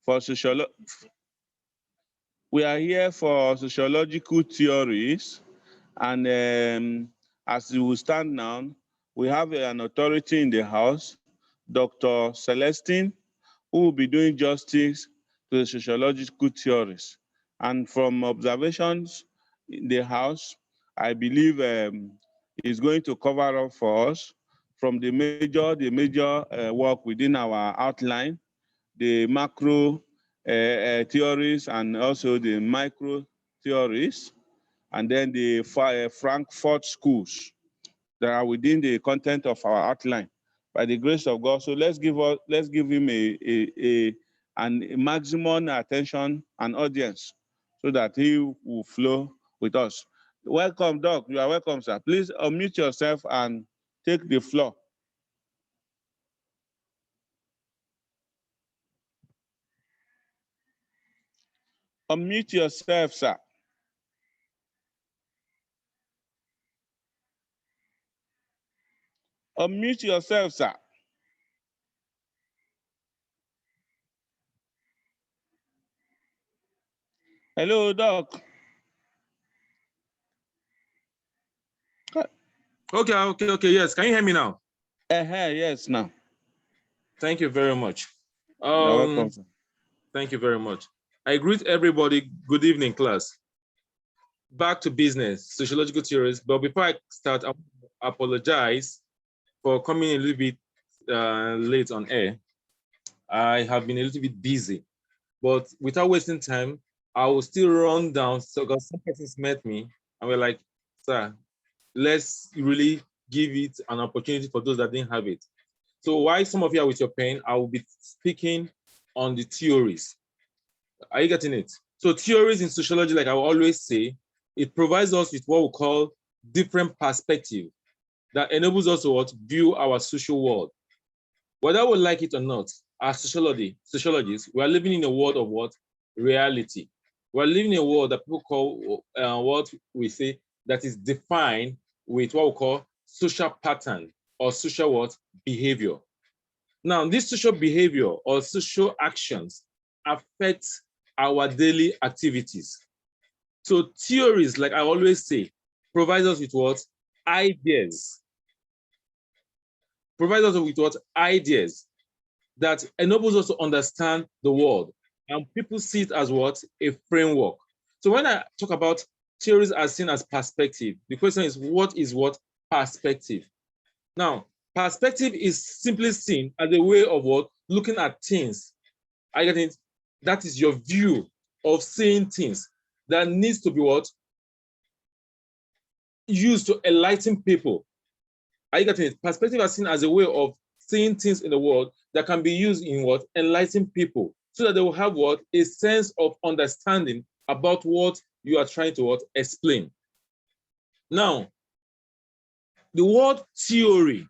for we are here for sociological theories, and as we will stand now, we have an authority in the house, Dr. Celestine, who will be doing justice to the sociological theories. And from observations in the house, I believe is going to cover up for us from the major work within our outline, the macro theories and also the micro theories, and then the Frankfurt schools that are within the content of our outline. By the grace of God, so let's give him a maximum attention and audience so that he will flow with us. Welcome, Doc. You are welcome, sir. Please unmute yourself and take the floor. Unmute yourself, sir. Unmute yourself, sir. Hello, Doc. Okay, yes. Can you hear me now? Yes, now. Thank you very much. You're welcome, sir. Thank you very much. I greet everybody. Good evening, class. Back to business, sociological theories. But before I start, I want to apologize for coming a little bit late on air. I have been a little bit busy, but without wasting time, I will still run down. So, because some persons met me and we're like, sir, let's really give it an opportunity for those that didn't have it. So while some of you are with your pen, I will be speaking on the theories. Are you getting it? So theories in sociology, like I will always say, it provides us with what we call different perspective that enables us to view our social world. Whether we like it or not, as sociologists, we are living in a world of what? Reality. We're living in a world that people call what we say that is defined with what we call social pattern or social what? Behavior. Now, this social behavior or social actions affect our daily activities. So theories, like I always say, provide us with what? Ideas. Provide us with what? Ideas that enables us to understand the world. And people see it as what? A framework. So when I talk about theories as seen as perspective, the question is what perspective? Now, perspective is simply seen as a way of what? Looking at things. I get it? That is your view of seeing things that needs to be what? Used to enlighten people. Are you getting it? Perspective is seen as a way of seeing things in the world that can be used in what? Enlighten people so that they will have what? A sense of understanding about what you are trying to what? Explain. Now, the word theory,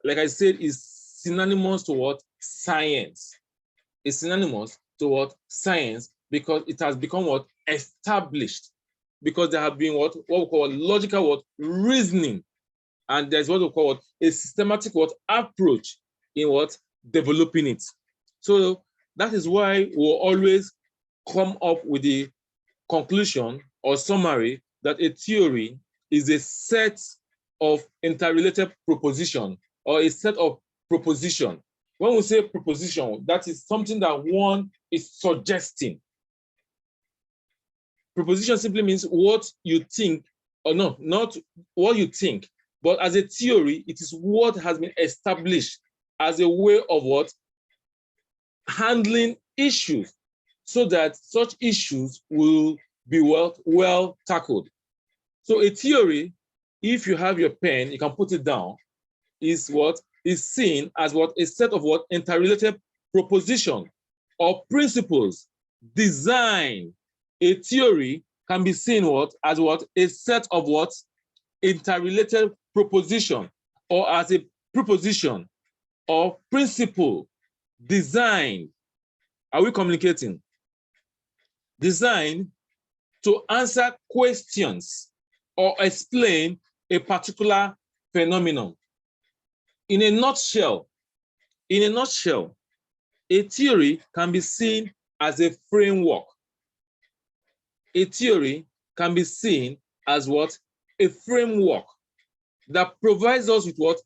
like I said, is synonymous to what? Science. It's synonymous to what? Science, because it has become what? Established. Because there have been what we call logical what? Reasoning. And there's what we call what? A systematic what? Approach in what? Developing it. So that is why we'll always come up with the conclusion or summary that a theory is a set of interrelated proposition or a set of proposition. When we say proposition, that is something that one is suggesting. Proposition simply means what you think, or no, not what you think, but as a theory, it is what has been established as a way of what? Handling issues so that such issues will be well tackled. So a theory, if you have your pen, you can put it down, is what is seen as what? A set of what? Interrelated proposition or principles designed. A theory can be seen what? As what? A set of what? Interrelated proposition or as a proposition or principle designed. Are we communicating? Designed to answer questions or explain a particular phenomenon. In a nutshell, A theory can be seen as a framework. A theory can be seen as what? A framework that provides us with what?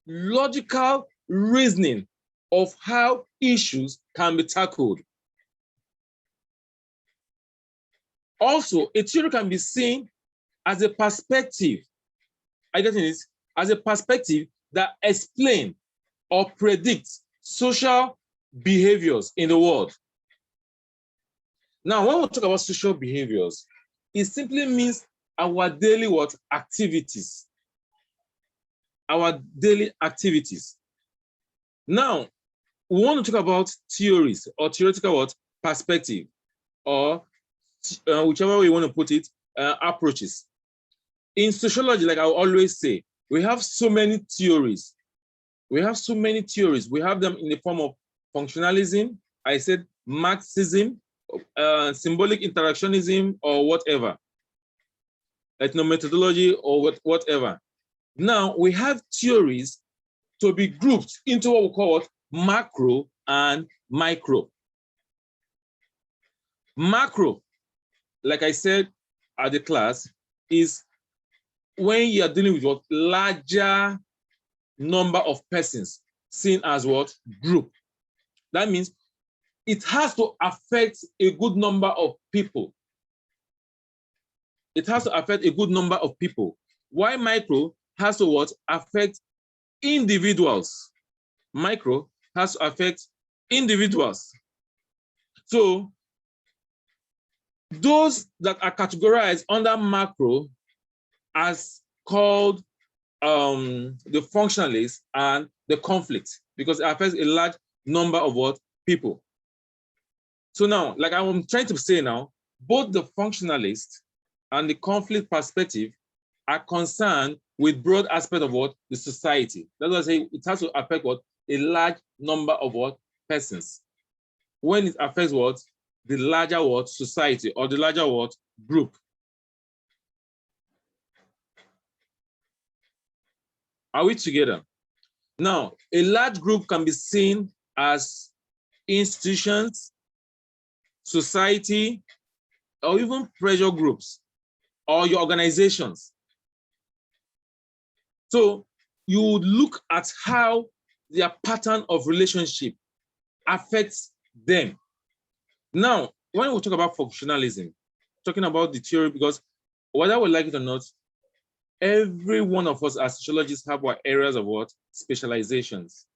Logical reasoning of how issues can be tackled. Also, a theory can be seen as a perspective. I get this, as a perspective that explains or predicts social behaviors in the world. Now, when we talk about social behaviors, it simply means our daily what? Activities. Our daily activities. Now, we want to talk about theories or theoretical what? Perspective, or whichever way you want to put it, approaches. In sociology, like I always say, we have so many theories. We have so many theories. We have them in the form of functionalism, I said Marxism, symbolic interactionism, or whatever, ethnomethodology, or whatever. Now, we have theories to be grouped into what we call macro and micro. Macro, like I said at the class, is when you are dealing with what? Larger number of persons seen as what? Group. That means it has to affect a good number of people. It has to affect a good number of people. Why micro has to what? Affect individuals. Micro has to affect individuals. So those that are categorized under macro as called the functionalists and the conflict, because it affects a large number of what? People. So now, like I'm trying to say now, both the functionalist and the conflict perspective are concerned with broad aspect of what? The society. That's why I say it has to affect what? A large number of what? Persons. When it affects what? The larger what? Society, or the larger what? Group. Are we together? Now, a large group can be seen as institutions, society, or even pressure groups, or your organizations. So you would look at how their pattern of relationship affects them. Now, when we talk about functionalism, talking about the theory, because whether we like it or not, every one of us as sociologists have our areas of what? Specializations.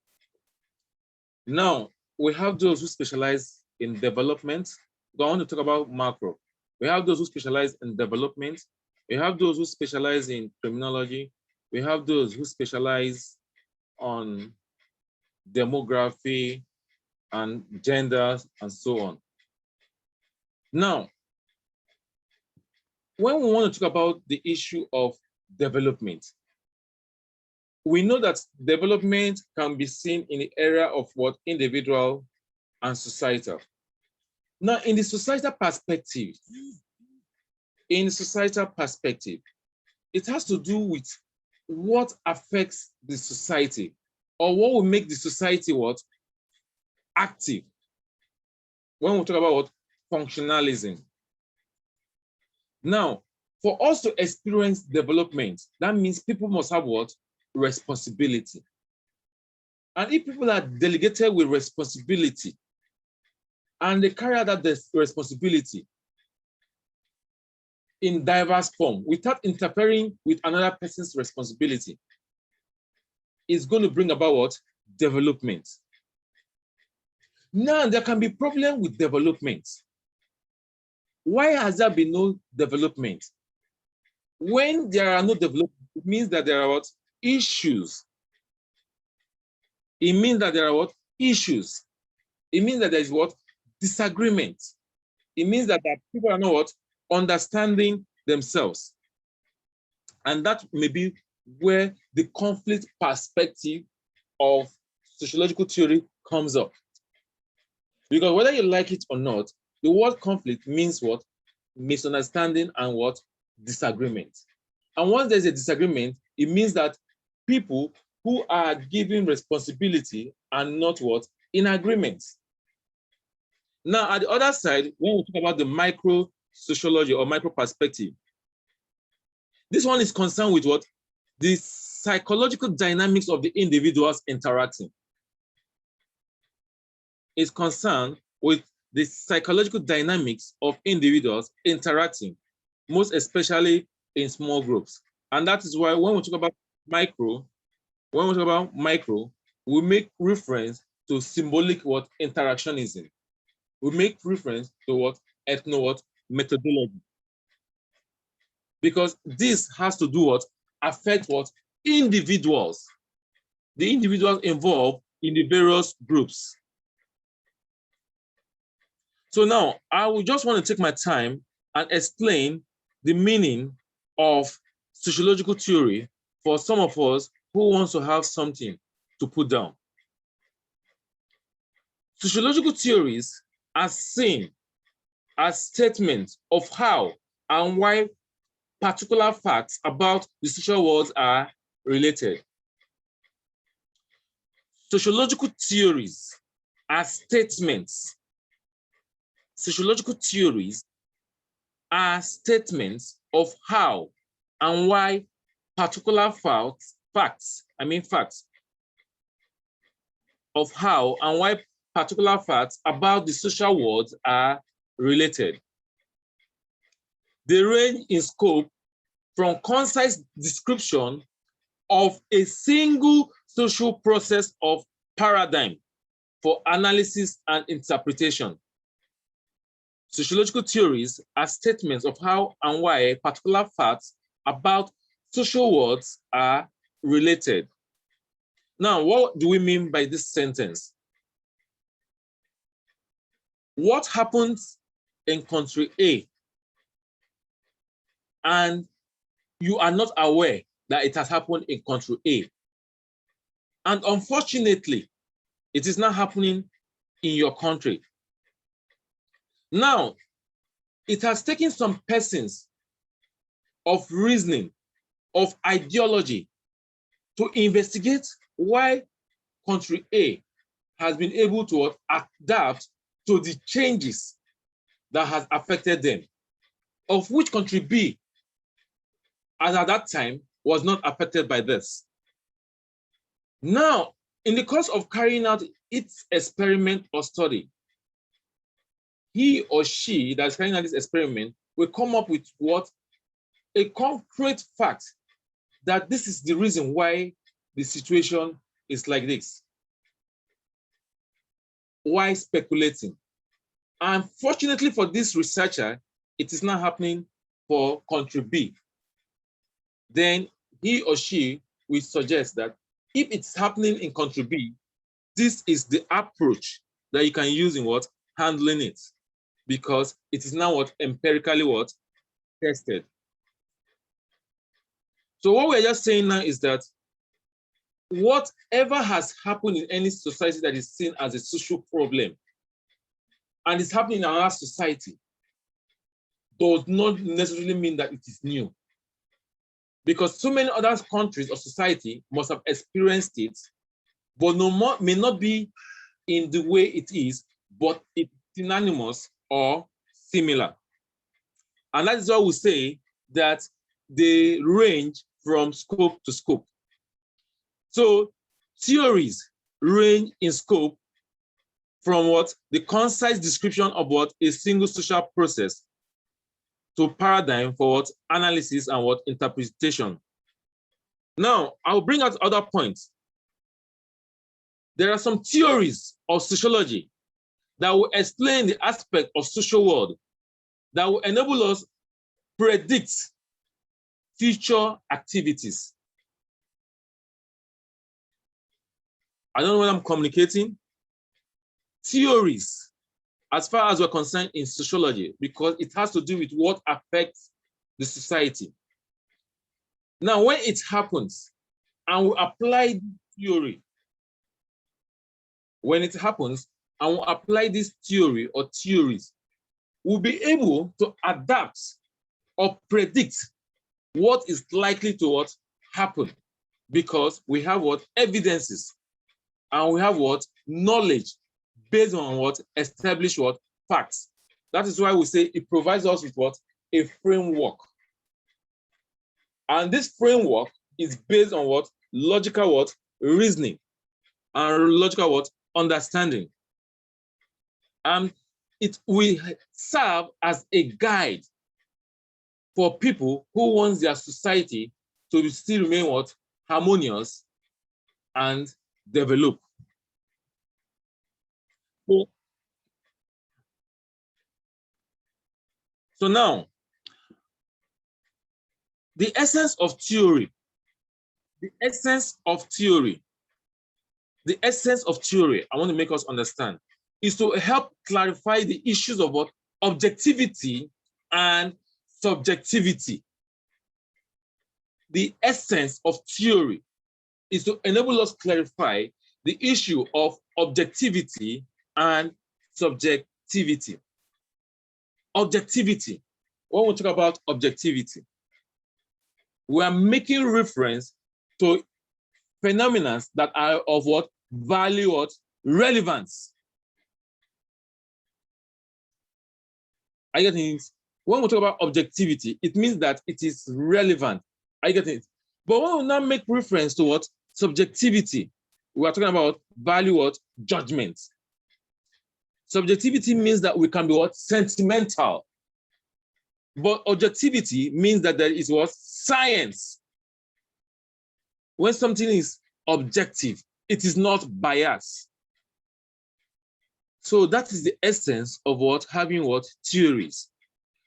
Now, we have those who specialize in development. I want to talk about macro. We have those who specialize in development. We have those who specialize in criminology. We have those who specialize on demography and gender and so on. Now, when we want to talk about the issue of development, we know that development can be seen in the area of what? Individual and societal. Now, in the societal perspective, it has to do with what affects the society, or what will make the society what? Active. When we talk about what? Functionalism. Now, for us to experience development, that means people must have what? Responsibility. And if people are delegated with responsibility and they carry out that responsibility in diverse form without interfering with another person's responsibility, it's going to bring about what? Development. Now, there can be problem with development. Why has there been no development? When there are no development, it means that there are what? Issues. It means that there are what? Issues. It means that there is what? Disagreement. It means that people are not what? Understanding themselves. And that may be where the conflict perspective of sociological theory comes up. Because whether you like it or not, the word conflict means what? Misunderstanding and what? Disagreement. And once there's a disagreement, it means that people who are given responsibility are not what? In agreement. Now, at the other side, when we talk about the micro sociology or micro perspective, this one is concerned with what? The psychological dynamics of the individuals interacting. Is concerned with the psychological dynamics of individuals interacting, most especially in small groups. And that is why when we talk about micro, we make reference to symbolic what? Interactionism. We make reference to what? Methodology. Because this has to do what? Affect what? Individuals. The individuals involved in the various groups. So now I will just want to take my time and explain the meaning of sociological theory for some of us who wants to have something to put down. Sociological theories are seen as statements of how and why particular facts about the social world are related. Sociological theories are statements. Sociological theories are statements of how and why particular facts of how and why particular facts about the social world are related. They range in scope from concise description of a single social process of paradigm for analysis and interpretation. Sociological theories are statements of how and why particular facts about social worlds are related. Now, what do we mean by this sentence? What happens in country A and you are not aware that it has happened in country A, and unfortunately, it is not happening in your country. Now, it has taken some persons of reasoning, of ideology, to investigate why country A has been able to adapt to the changes that has affected them, of which country B, as at that time, was not affected by this. Now, in the course of carrying out its experiment or study, he or she that's carrying out this experiment will come up with what? A concrete fact that this is the reason why the situation is like this. Why speculating? Unfortunately for this researcher, it is not happening for country B. Then he or she will suggest that if it's happening in country B, this is the approach that you can use in what? Handling it. Because it is now what? Empirically what? Tested. So what we're just saying now is that whatever has happened in any society that is seen as a social problem and is happening in our society does not necessarily mean that it is new. Because so many other countries or society must have experienced it, but may not be in the way it is, but it's synonymous or similar. And that is why we say that they range from scope to scope. So theories range in scope from what? The concise description of what? A single social process to paradigm for what? Analysis and what? Interpretation. Now, I'll bring out other points. There are some theories of sociology that will explain the aspect of social world that will enable us predict future activities. I don't know when I'm communicating. Theories, as far as we're concerned in sociology, because it has to do with what affects the society. Now, when it happens and we apply theory, when it happens and we apply this theory or theories, we'll be able to adapt or predict what is likely to what happen, because we have what? Evidences, and we have what? Knowledge based on what? Established what? facts. That is why we say it provides us with what? A framework. And this framework is based on what? Logical what? Reasoning. And logical what? Understanding. And it will serve as a guide for people who want their society to still remain what? Harmonious and develop. So now, the essence of theory, I want to make us understand, is to help clarify the issues of what? Objectivity and subjectivity. The essence of theory is to enable us clarify the issue of objectivity and subjectivity. Objectivity. When we talk about objectivity, we are making reference to phenomena that are of what? Value, what? Relevance. I get it. When we talk about objectivity, it means that it is relevant. I get it. But when we now make reference to what? Subjectivity, we are talking about value, what? Judgment. Subjectivity means that we can be what? Sentimental. But objectivity means that there is what? Science. When something is objective, it is not biased. So that is the essence of what? Having what? Theories.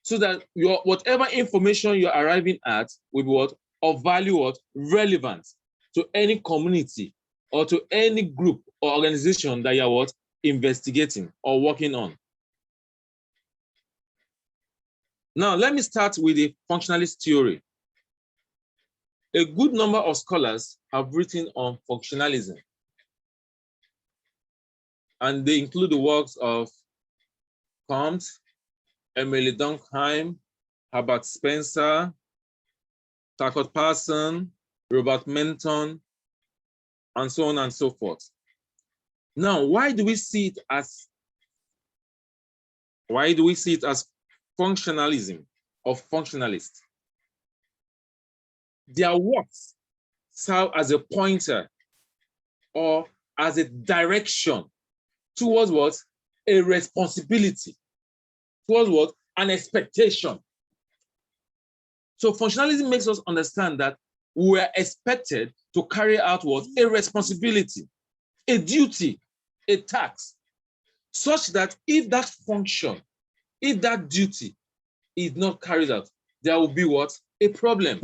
So that your whatever information you're arriving at will be what? Of value, what? Relevant to any community or to any group or organization that you're what? Investigating or working on. Now, let me start with the functionalist theory. A good number of scholars have written on functionalism, and they include the works of Comte, Emily Durkheim, Herbert Spencer, Tackett Parson, Robert Menton, and so on and so forth. Now, why do we see it as functionalism or functionalist? Their works serve as a pointer or as a direction towards what? A responsibility, towards what? An expectation. So functionalism makes us understand that we are expected to carry out what? A responsibility, a duty, a task, such that if that function, if that duty is not carried out, there will be what? A problem.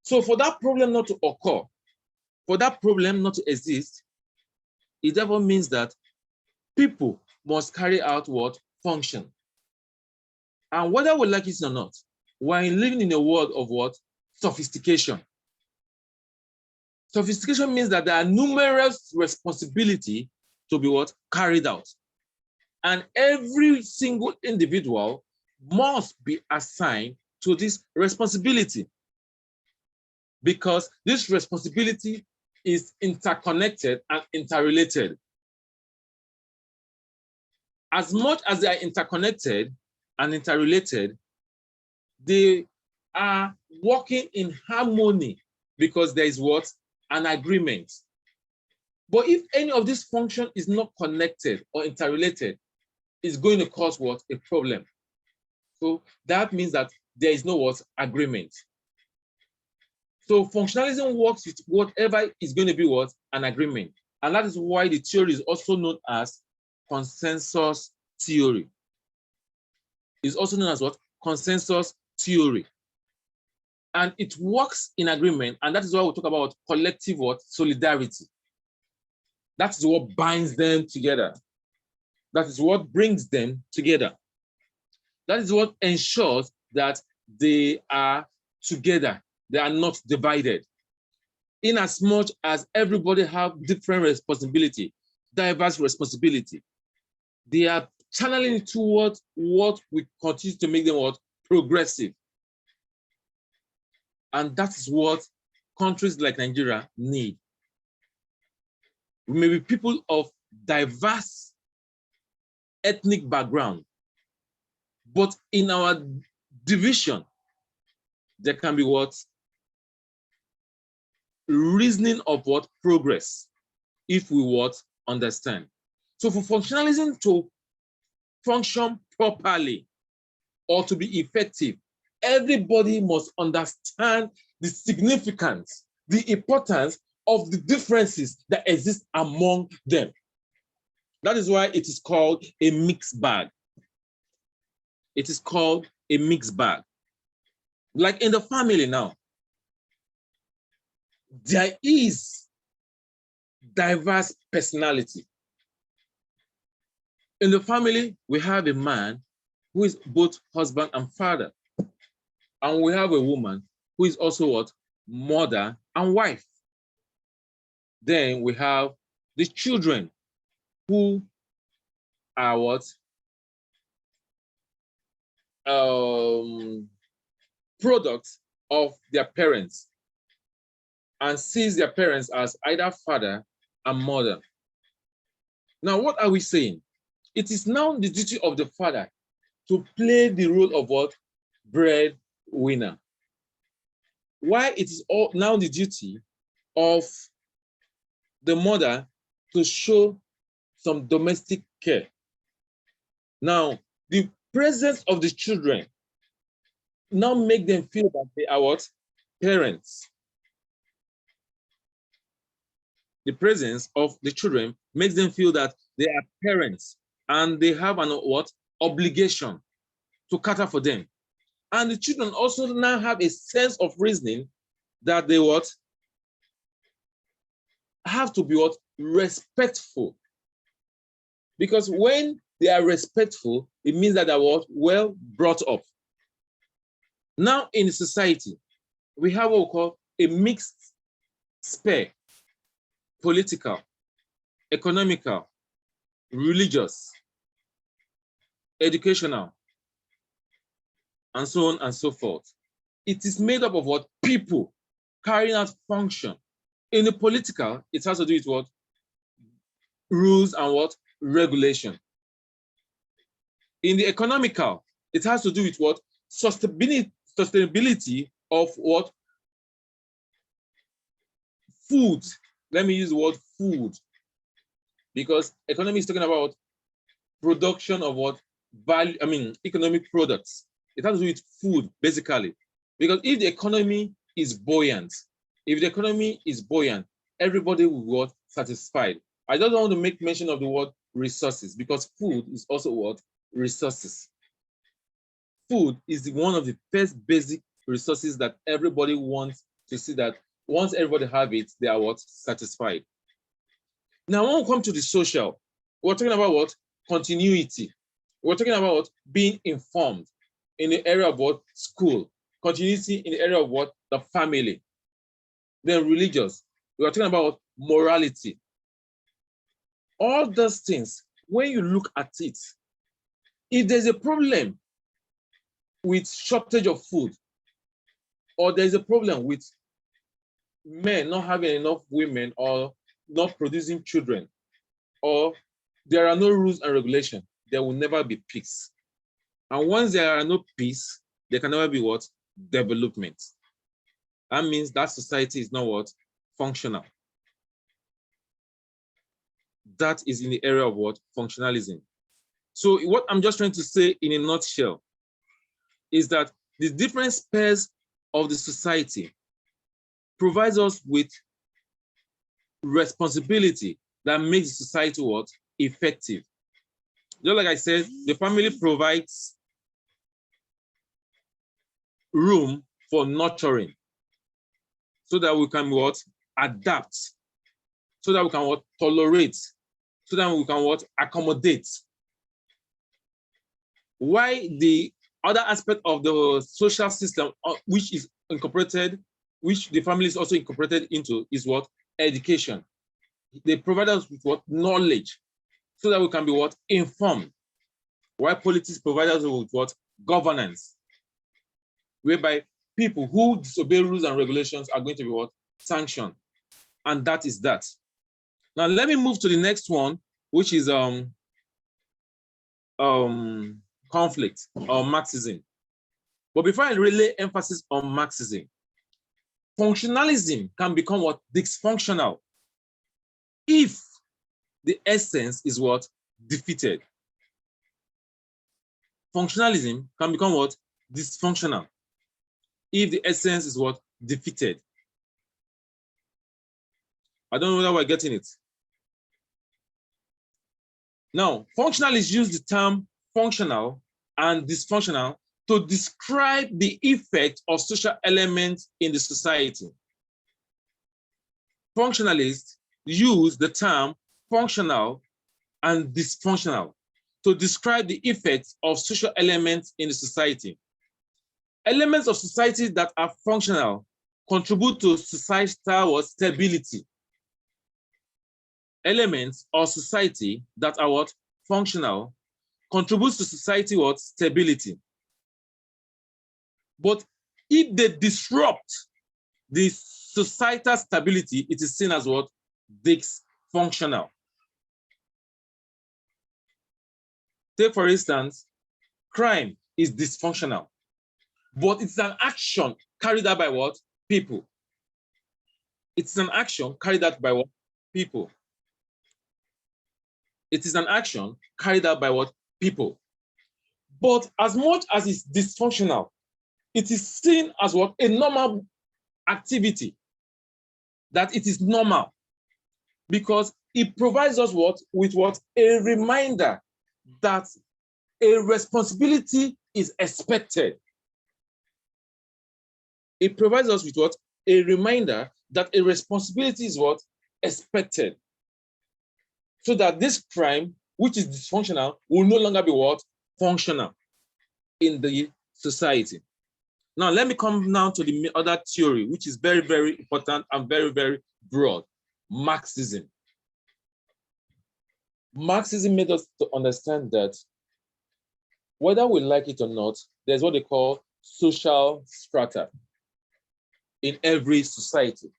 So for that problem not to occur, for that problem not to exist, it therefore means that people must carry out what? Function. And whether we like it or not, we're living in a world of what? Sophistication. Sophistication means that there are numerous responsibilities to be what? Carried out. And every single individual must be assigned to this responsibility, because this responsibility is interconnected and interrelated. As much as they are interconnected and interrelated, they are working in harmony because there is what? An agreement. But if any of this function is not connected or interrelated, it's going to cause what? A problem. So that means that there is no what? Agreement. So functionalism works with whatever is going to be what? An agreement. And that is why the theory is also known as consensus theory. It's also known as what? Consensus theory. And it works in agreement, and that is why we talk about collective what? Solidarity. That is what binds them together. That is what brings them together. That is what ensures that they are together. They are not divided. In as much as everybody have different responsibility, diverse responsibility, they are channeling towards what we continue to make them what? Progressive. And that is what countries like Nigeria need. We may be people of diverse ethnic background. But in our division, there can be what? Reasoning of what? Progress, if we what? Understand. So for functionalism to function properly or to be effective, everybody must understand the significance, the importance of the differences that exist among them. That is why it is called a mixed bag. It is called a mixed bag. Like in the family now, there is diverse personality. In the family, we have a man who is both husband and father. And we have a woman who is also what? Mother and wife. Then we have the children who are what? Products of their parents and sees their parents as either father and mother. Now, what are we saying? It is now the duty of the father to play the role of what? Breadwinner. Why it is all now the duty of the mother to show some domestic care. Now, the presence of the children now make them feel that they are what? Parents. The presence of the children makes them feel that they are parents and they have an what? Obligation to cater for them. And the children also now have a sense of reasoning that they what? Have to be what? Respectful. Because when they are respectful, it means that they are what? Well brought up. Now in society, we have what we call a mixed sphere: political, economical, religious, educational, and so on and so forth. It is made up of what? People carrying out function. In the political, it has to do with what? Rules and what? Regulation. In the economical, it has to do with what? Sustainability of what? Food. Let me use the word food, because economy is talking about production of what? Value, economic products. It has to do with food, basically. Because if the economy is buoyant, everybody will be what? Satisfied. I don't want to make mention of the word resources, because food is also what? Resources. Food is one of the first basic resources that everybody wants to see, that once everybody have it, they are what? Satisfied. Now, when we come to the social, we're talking about what? Continuity. We're talking about what? Being informed in the area of what? School. Continuity in the area of what? The family. Then religious. We're talking about what? Morality. All those things, when you look at it, if there's a problem with shortage of food, or there's a problem with men not having enough women or not producing children, or there are no rules and regulations, there will never be peace. And once there are no peace, there can never be what? Development. That means that society is not what? Functional. That is in the area of what? Functionalism. So what I'm just trying to say in a nutshell is that the different spheres of the society provides us with responsibility that makes the society what? Effective. Just like I said, the family provides room for nurturing so that we can what? Adapt, so that we can what? Tolerate, so that we can what? Accommodate. Why the other aspect of the social system, which is incorporated, which the family is also incorporated into, is what? Education. They provide us with what? Knowledge, so that we can be what? Informed. Why politics provide us with what? Governance, whereby people who disobey rules and regulations are going to be what? Sanctioned. And that is that. Now let me move to the next one, which is conflict or Marxism. But before I relay emphasis on Marxism, functionalism can become what? Dysfunctional if the essence is what? Defeated. Functionalism can become what? Dysfunctional if the essence is what? Defeated. I don't know whether we're getting it. Now, functionalists use the term functional and dysfunctional to describe the effect of social elements in the society. Functionalists use the term functional and dysfunctional to describe the effects of social elements in the society. Elements of society that are functional contribute to societal stability. Elements of society that are what? Functional contributes to society what? Stability. But if they disrupt the societal stability, it is seen as what? Dysfunctional. Take, for instance, crime is dysfunctional, but it's an action carried out by what? People. It's an action carried out by what? People. It is an action carried out by what? People. But as much as it's dysfunctional, it is seen as what? A normal activity. That it is normal. Because it provides us what? With what? A reminder that a responsibility is expected. It provides us with what? A reminder that a responsibility is what? Expected. So that this crime, which is dysfunctional, will no longer be what? Functional in the society. Now, let me come now to the other theory, which is very, very important and very, very broad, Marxism. Marxism made us to understand that whether we like it or not, there's what they call social strata in every society.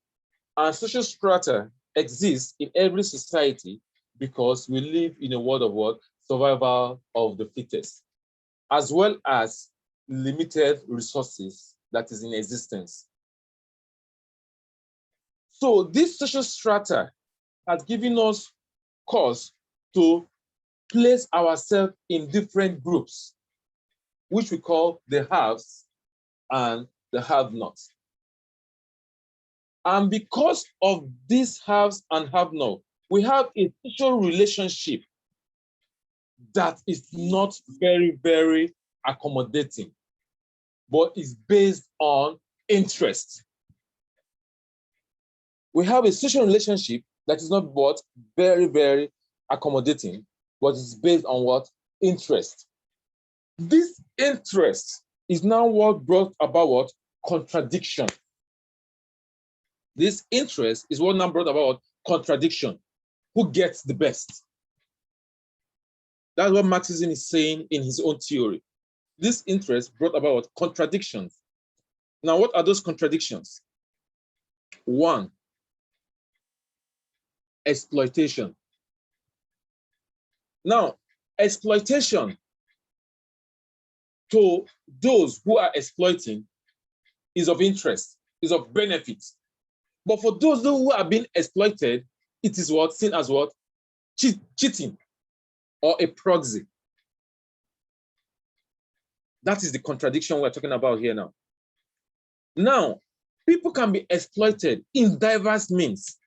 And social strata exists in every society because we live in a world of what? Survival of the fittest, as well as limited resources that is in existence. So this social strata has given us cause to place ourselves in different groups, which we call the haves and the have-nots. And because of these haves and have-nots, we have a social relationship that is not very, very accommodating, but is based on interest. We have a social relationship that is not what? Very, very accommodating, but is based on what? Interest. This interest is now what brought about what? Contradiction. This interest is what now brought about contradiction. Who gets the best? That's what Marxism is saying in his own theory. This interest brought about contradictions. Now, what are those contradictions? One, exploitation. Now, exploitation to those who are exploiting is of interest, is of benefit. But for those who are being exploited, it is what? Seen as what? Cheating or a proxy. That is the contradiction we're talking about here now. Now, people can be exploited in diverse means.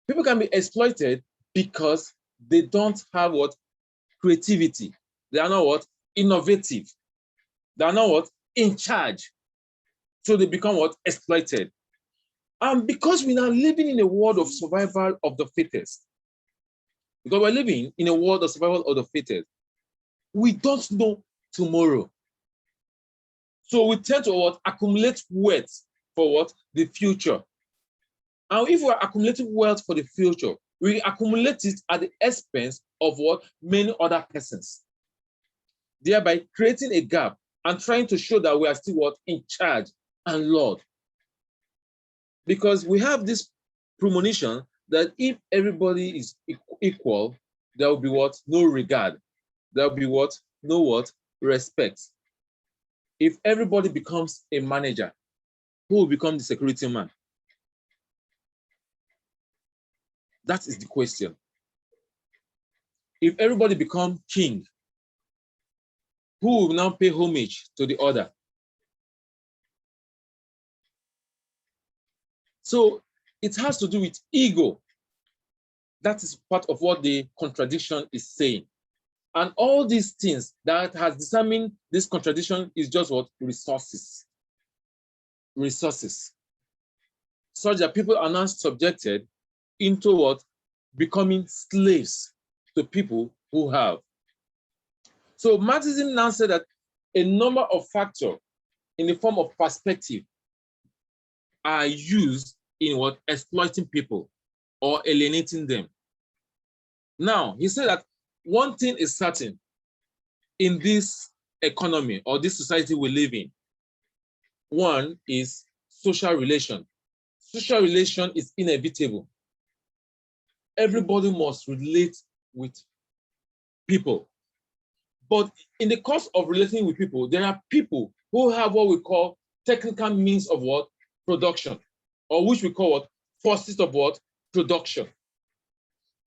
People can be exploited because they don't have what? Creativity. They are not what? Innovative. They are not what? In charge. So they become what? Exploited. And because we are living in a world of survival of the fittest, because we're living in a world of survival of the fittest, we don't know tomorrow. So we tend to what? Accumulate wealth for what? The future. And if we're accumulating wealth for the future, we accumulate it at the expense of what? Many other persons. Thereby creating a gap and trying to show that we are still what? In charge and Lord. Because we have this premonition that if everybody is equal, there will be what? No regard. there'll be what? No what? Respect. If everybody becomes a manager, who will become the security man? That is the question. If everybody become king, who will now pay homage to the other? So it has to do with ego. That is part of what the contradiction is saying. And all these things that has determined this contradiction is just what? Resources. Resources. Such that people are now subjected into what? Becoming slaves to people who have. So Marxism now said that a number of factors in the form of perspective are used in what? Exploiting people or alienating them. Now, he said that one thing is certain in this economy or this society we live in. One is social relation. Social relation is inevitable. Everybody must relate with people. But in the course of relating with people, there are people who have what we call technical means of what? Production, or which we call what? Forces of what? Production.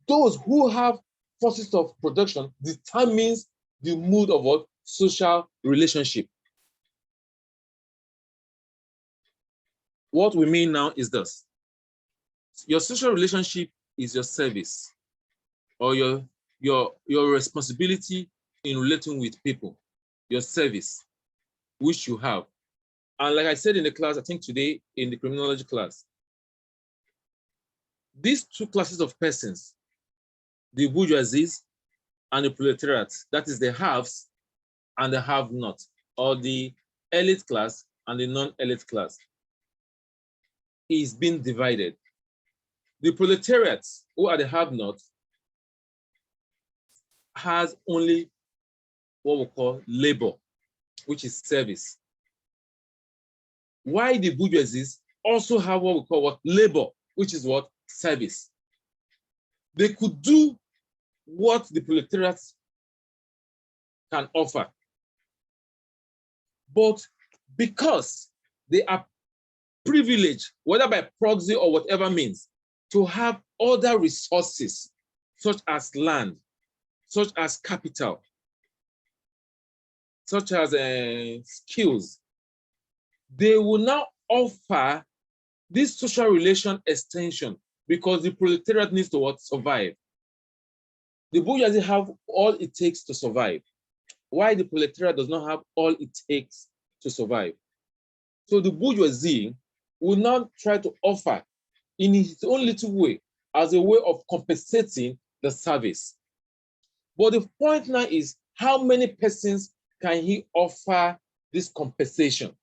Those who have forces of production determines the mood of what? Social relationship. What we mean now is this. Your social relationship is your service or your responsibility in relating with people, your service, which you have. And like I said in the class, I think today in the criminology class, these two classes of persons, the bourgeoisie and the proletariat, that is the haves and the have-not, or the elite class and the non-elite class, is being divided. The proletariat, who are the have-not, has only what we call labor, which is service. Why the bourgeoisie also have what we call what? Labor, which is what? Service. They could do what the proletariat can offer. But because they are privileged, whether by proxy or whatever means, to have other resources, such as land, such as capital, such as skills, they will now offer this social relation extension because the proletariat needs to what? Survive. The bourgeoisie have all it takes to survive. Why the proletariat does not have all it takes to survive? So the bourgeoisie will now try to offer in his own little way as a way of compensating the service. But the point now is, how many persons can he offer this compensation?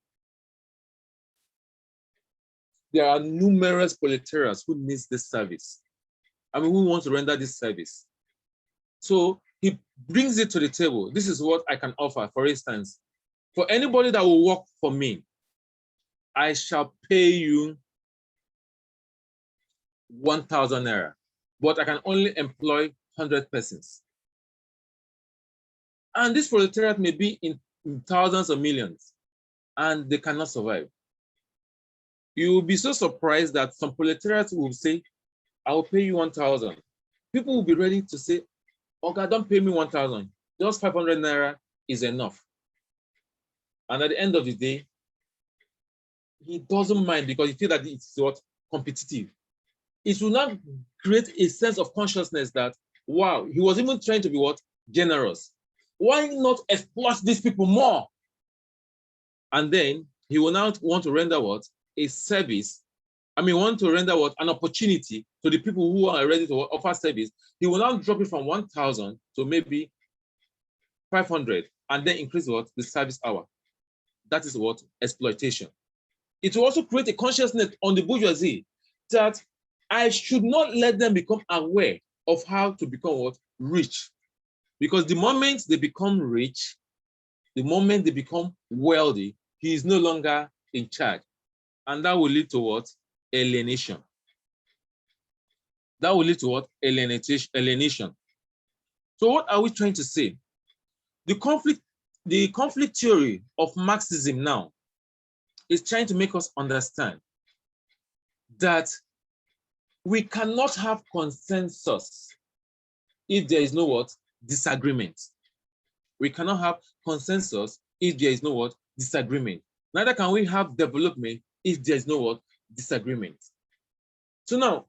There are numerous proletariats who need this service. I mean, who want to render this service. So he brings it to the table. This is what I can offer. For instance, for anybody that will work for me, I shall pay you 1,000 naira, but I can only employ 100 persons. And this proletariat may be in thousands or millions, and they cannot survive. You will be so surprised that some proletariat will say, I will pay you 1,000. People will be ready to say, okay, don't pay me 1,000. Just 500 naira is enough. And at the end of the day, he doesn't mind because he feels that it's what? Competitive. It will not create a sense of consciousness that, wow, he was even trying to be what? Generous. Why not exploit these people more? And then he will now want to render what? A service. I mean, want to render what? An opportunity to the people who are ready to offer service. He will now drop it from 1,000 to maybe 500 and then increase what? The service hour. That is what? Exploitation. It will also create a consciousness on the bourgeoisie that I should not let them become aware of how to become what? Rich. Because the moment they become rich, the moment they become wealthy, he is no longer in charge. And that will lead to what? Alienation. That will lead to what? Alienation. So what are we trying to say? The conflict theory of Marxism now is trying to make us understand that we cannot have consensus if there is no what? Disagreement. We cannot have consensus if there is no what? Disagreement. Neither can we have development if there is no what? Disagreement. So now,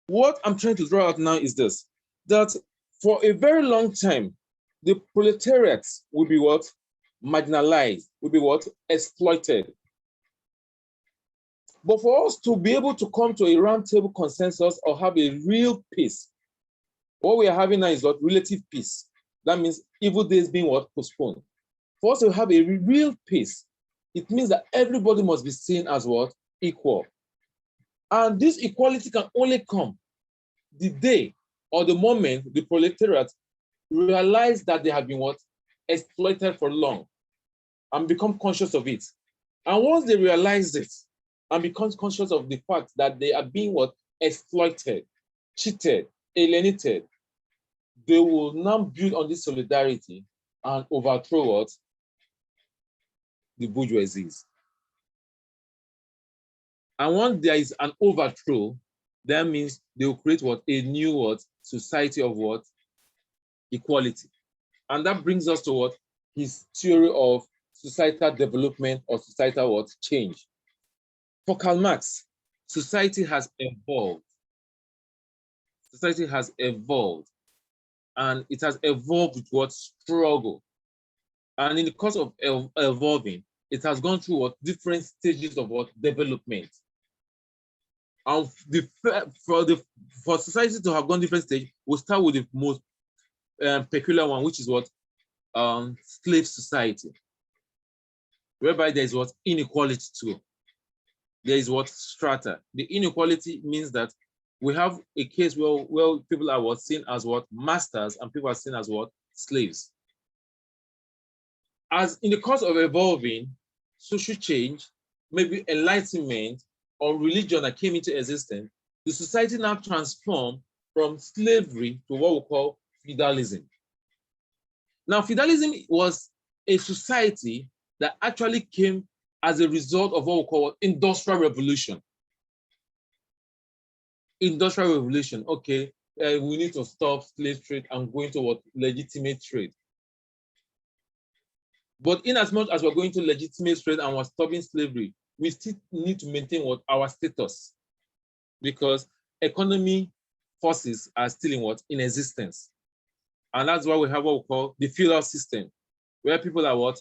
what I'm trying to draw out now is this, that for a very long time, the proletariat will be what? Marginalized, will be what? Exploited. But for us to be able to come to a roundtable consensus or have a real peace, what we are having now is what? Relative peace. That means evil days being what? Postponed. For us to have a real peace, it means that everybody must be seen as what? Equal. And this equality can only come the day or the moment the proletariat realize that they have been what? Exploited for long and become conscious of it. And once they realize it and become conscious of the fact that they are being what? Exploited, cheated, alienated, they will now build on this solidarity and overthrow what? The bourgeoisie. And once there is an overthrow, that means they will create what? A new what? Society of what? Equality. And that brings us to what? His theory of societal development or societal what? Change. For Karl Marx, society has evolved. Society has evolved. And it has evolved with what? Struggle. And in the course of evolving, it has gone through what? Different stages of what? Development. And for society to have gone different stages, we'll start with the most peculiar one, which is what? Slave society, whereby there is what? Inequality too. There is what? Strata. The inequality means that we have a case where people are what? Seen as what? Masters, and people are seen as what? Slaves. As in the course of evolving, social change, maybe enlightenment or religion that came into existence, the society now transformed from slavery to what we call feudalism. Now, feudalism was a society that actually came as a result of what we call industrial revolution. Industrial revolution, okay, we need to stop slave trade and go into what? Legitimate trade. But in as much as we're going to legitimate trade and we're stopping slavery, we still need to maintain what? Our status, because economy forces are still in what? In existence. And that's why we have what we call the feudal system, where people are what?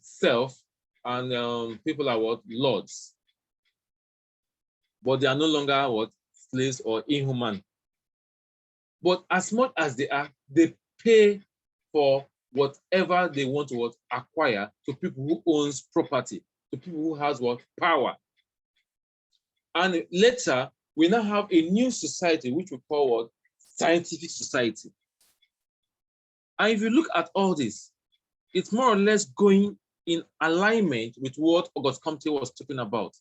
Self, and people are what? Lords. But they are no longer what? Slaves or inhuman. But as much as they are, they pay for whatever they want to what? Acquire to people who owns property, to people who has what? Power. And later, we now have a new society, which we call what? Scientific society. And if you look at all this, it's more or less going in alignment with what Auguste Comte was talking about.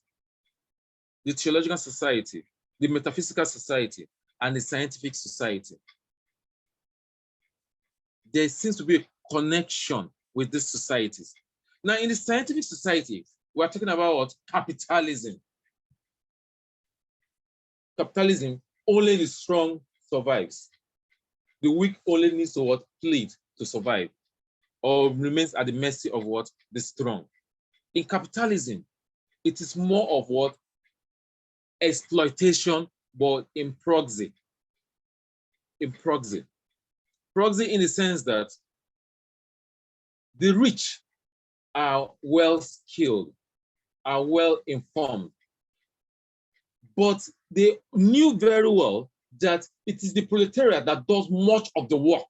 The theological society, the metaphysical society, and the scientific society. There seems to be a connection with these societies. Now, in the scientific society, we're talking about what? Capitalism. Capitalism, only the strong survives. The weak only needs to what? Plead to survive, or remains at the mercy of what? The strong. In capitalism, it is more of what? Exploitation, but in proxy. In proxy. Proxy in the sense that the rich are well skilled, are well informed, but they knew very well that it is the proletariat that does much of the work.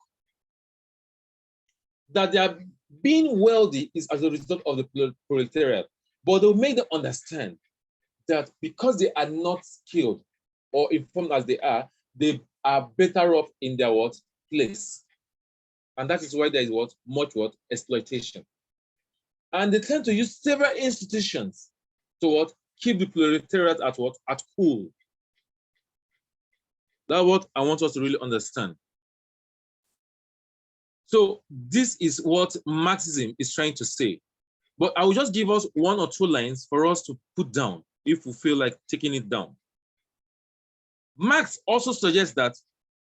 That they are being wealthy is as a result of the proletariat, but they'll make them understand that because they are not skilled or informed as they are better off in their what? Place. And that is why there is what? Much what? Exploitation. And they tend to use several institutions to what? Keep the proletariat at what? At cool. That's what I want us to really understand. So this is what Marxism is trying to say. But I will just give us 1 or 2 lines for us to put down if we feel like taking it down. Marx also suggests that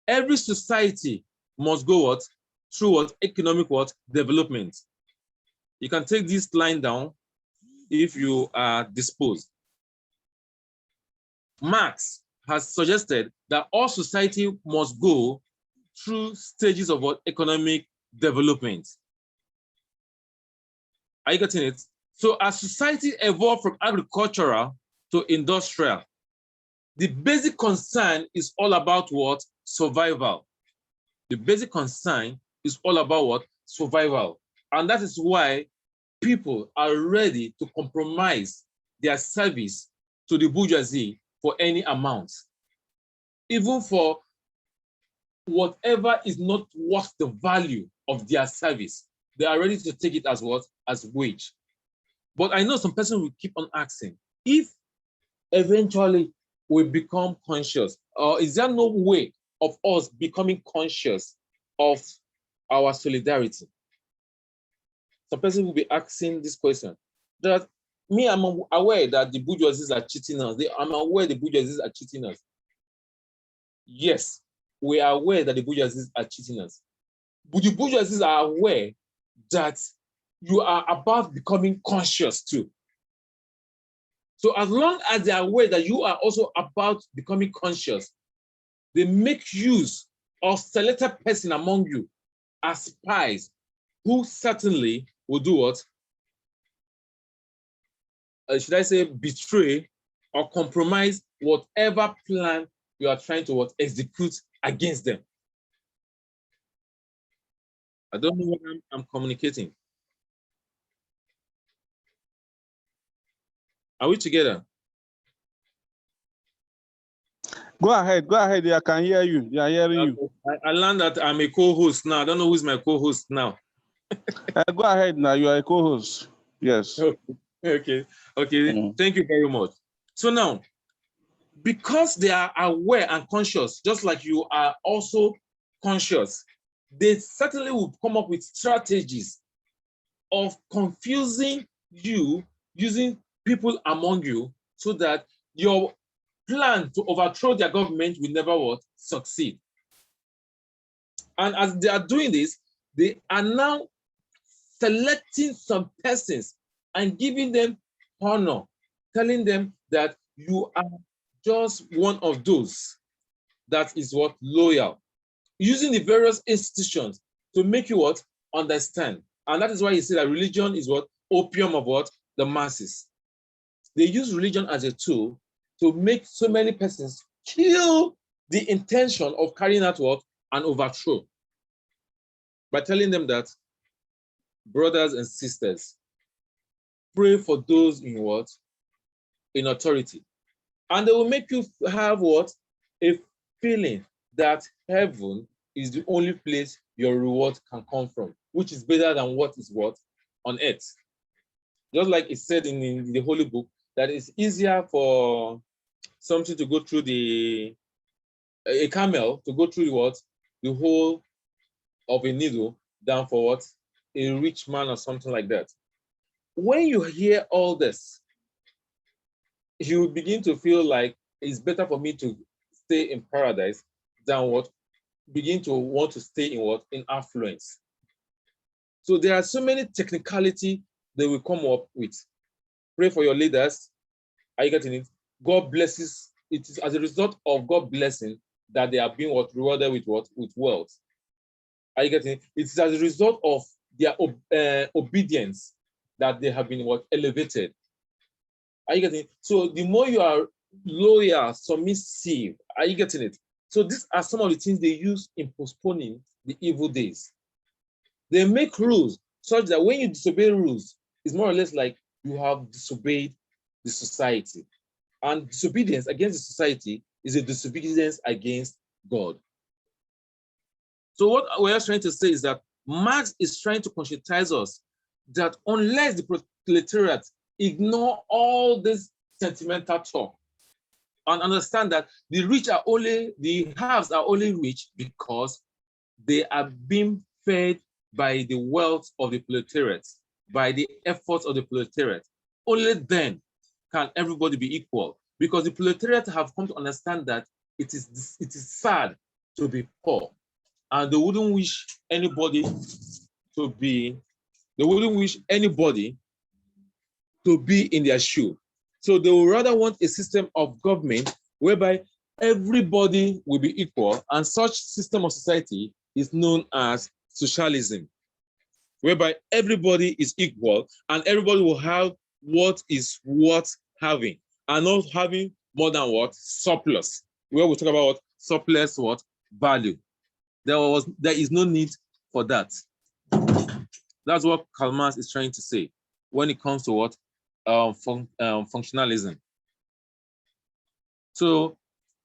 every society must go what? Through what? Economic what? Development. You can take this line down if you are disposed. Marx has suggested that all society must go through stages of what? Economic development. Are you getting it? So as society evolved from agricultural to industrial, the basic concern is all about what? Survival. The basic concern is all about what? Survival. And that is why people are ready to compromise their service to the bourgeoisie for any amount, even for whatever is not worth the value of their service. They are ready to take it as what? As wage. But I know some person will keep on asking, if eventually we become conscious, or is there no way of us becoming conscious of our solidarity? Some person will be asking this question. That me, I'm aware that the bourgeoisies are cheating us. I'm aware the bourgeoisies are cheating us. Yes, we are aware that the bourgeoisies are cheating us. But the bourgeoisies are aware that you are about becoming conscious too. So as long as they are aware that you are also about becoming conscious, they make use of selected person among you as spies who certainly will do what? Should I say betray or compromise whatever plan you are trying to what? Execute against them. I don't know what I'm communicating. Are we together? Go ahead. I can hear you. They are hearing you. I learned that I'm a co-host now. I don't know who's my co-host now. Go ahead now. You are a co-host. Yes. Okay. Thank you very much. So now, because they are aware and conscious, just like you are also conscious, they certainly will come up with strategies of confusing you, using people among you, so that your plan to overthrow their government will never what? Succeed. And as they are doing this, they are now selecting some persons and giving them honor, telling them that you are just one of those that is what? Loyal. Using the various institutions to make you what? Understand. And that is why he said that religion is what? Opium of what? The masses. They use religion as a tool to make so many persons kill the intention of carrying out what? An overthrow. By telling them that, brothers and sisters, pray for those in what? In authority. And they will make you have what? A feeling that heaven is the only place your reward can come from, which is better than what is what? On earth. Just like it said in the Holy Book, that it's easier for something to go through a camel to go through what? The hole of a needle than for what? A rich man or something like that. When you hear all this, you begin to feel like it's better for me to stay in paradise than what? Begin to want to stay in what? In affluence. So there are so many technicality they will come up with. Pray for your leaders. Are you getting it? God blesses. It is as a result of God blessing that they are being what? Rewarded with what? With wealth. Are you getting it? It's as a result of their obedience that they have been what? Elevated. Are you getting it? So the more you are loyal, submissive, are you getting it? So these are some of the things they use in postponing the evil days. They make rules such that when you disobey rules, it's more or less like you have disobeyed the society. And disobedience against the society is a disobedience against God. So what we're trying to say is that Marx is trying to conscientize us that unless the proletariat ignore all this sentimental talk and understand that the haves are only rich because they are being fed by the wealth of the proletariat, by the efforts of the proletariat, only then can everybody be equal. Because the proletariat have come to understand that it is sad to be poor, and they wouldn't wish anybody to be in their shoe. So they would rather want a system of government whereby everybody will be equal, and such system of society is known as socialism, whereby everybody is equal and everybody will have what is worth having, and not having more than what? Surplus. Where we talk about what? Surplus what? Value. There is no need for that. That's what Karl Marx is trying to say when it comes to what? Functionalism. So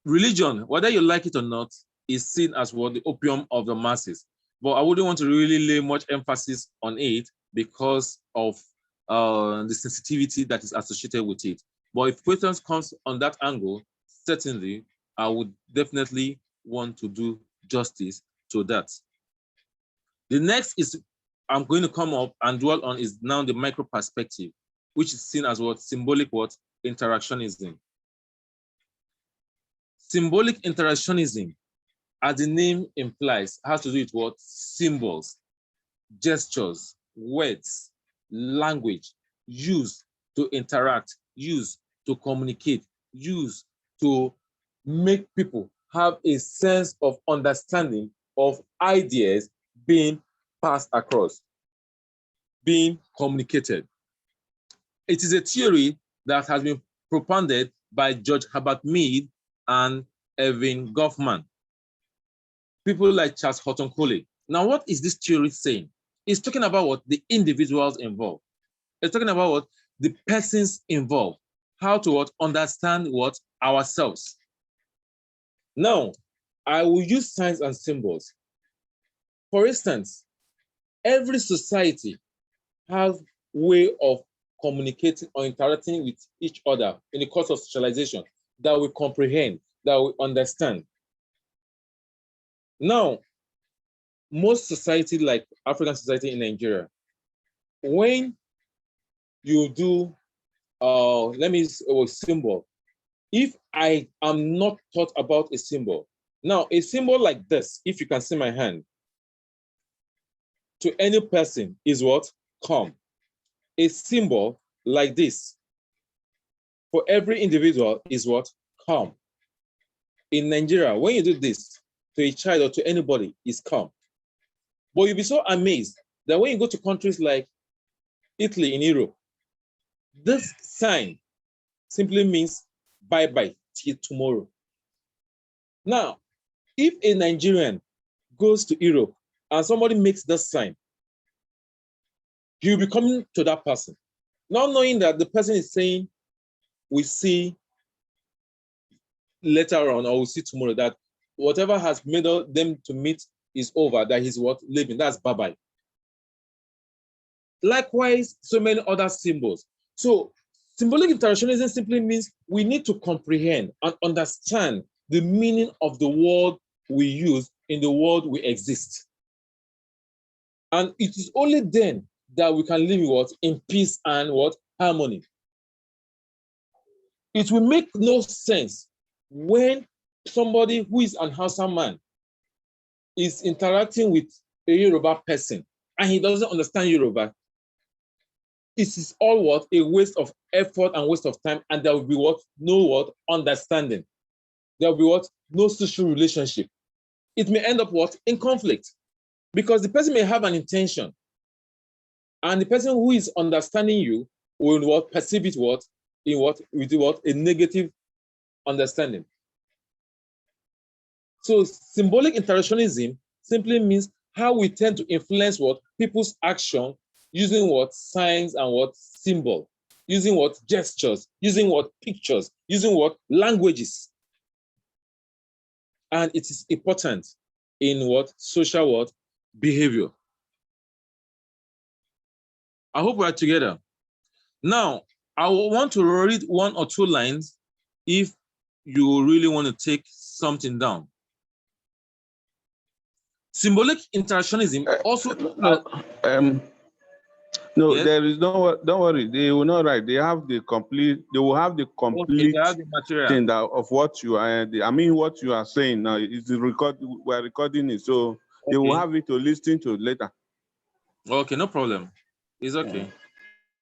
religion, whether you like it or not, is seen as what? The opium of the masses. But I wouldn't want to really lay much emphasis on it because of the sensitivity that is associated with it. But if questions comes on that angle, certainly I would definitely want to do justice to that. The next is I'm going to come up and dwell on is now the micro perspective, which is seen as what? Symbolic what? Interactionism. Symbolic interactionism, as the name implies, has to do with what? Symbols, gestures, words, language, used to interact, used to communicate, used to make people have a sense of understanding of ideas being passed across, being communicated. It is a theory that has been propounded by George Herbert Mead and Erving Goffman, people like Charles Horton Coley. Now, what is this theory saying? It's talking about what? The individuals involved. It's talking about what? The persons involved. How to what? Understand what? Ourselves. Now, I will use signs and symbols. For instance, every society has a way of communicating or interacting with each other in the course of socialization that we comprehend, that we understand. Now, most society, like African society in Nigeria, when you do, a symbol, if I am not taught about a symbol, now a symbol like this, if you can see my hand, to any person is what? Come. A symbol like this, for every individual is what? Come. In Nigeria, when you do this to a child or to anybody, is come. But you'll be so amazed that when you go to countries like Italy in Europe, this sign simply means bye-bye till tomorrow. Now, if a Nigerian goes to Europe and somebody makes this sign, he'll be coming to that person, not knowing that the person is saying, we see later on, or we'll see tomorrow, that whatever has made them to meet is over, that he's what? Living. That's bye-bye. Likewise, so many other symbols. So symbolic interactionism simply means we need to comprehend and understand the meaning of the word we use in the world we exist. And it is only then that we can live what? In peace and what? Harmony. It will make no sense when somebody who is an Hausa man is interacting with a Yoruba person and he doesn't understand Yoruba. It is all what? A waste of effort and waste of time, and there will be what? No what? Understanding. There will be what? No social relationship. It may end up what? In conflict, because the person may have an intention, and the person who is understanding you will what? Perceive it what? In what? With what? A negative understanding. So symbolic interactionism simply means how we tend to influence what? People's action using what? Signs and what? Symbol. Using what? Gestures. Using what? Pictures. Using what? Languages. And it is important in what? Social what? Behavior. I hope we're together. Now, I want to read one or two lines if you really want to take something down. Symbolic interactionism also. No, Yes. there is no. Don't worry. They will not write. They have the complete. They will have the Okay, complete they have the material. thing that, of what you are. I mean, what you are saying now is the record. We are recording it, so they will have it to listen to later. Okay, no problem. It's okay.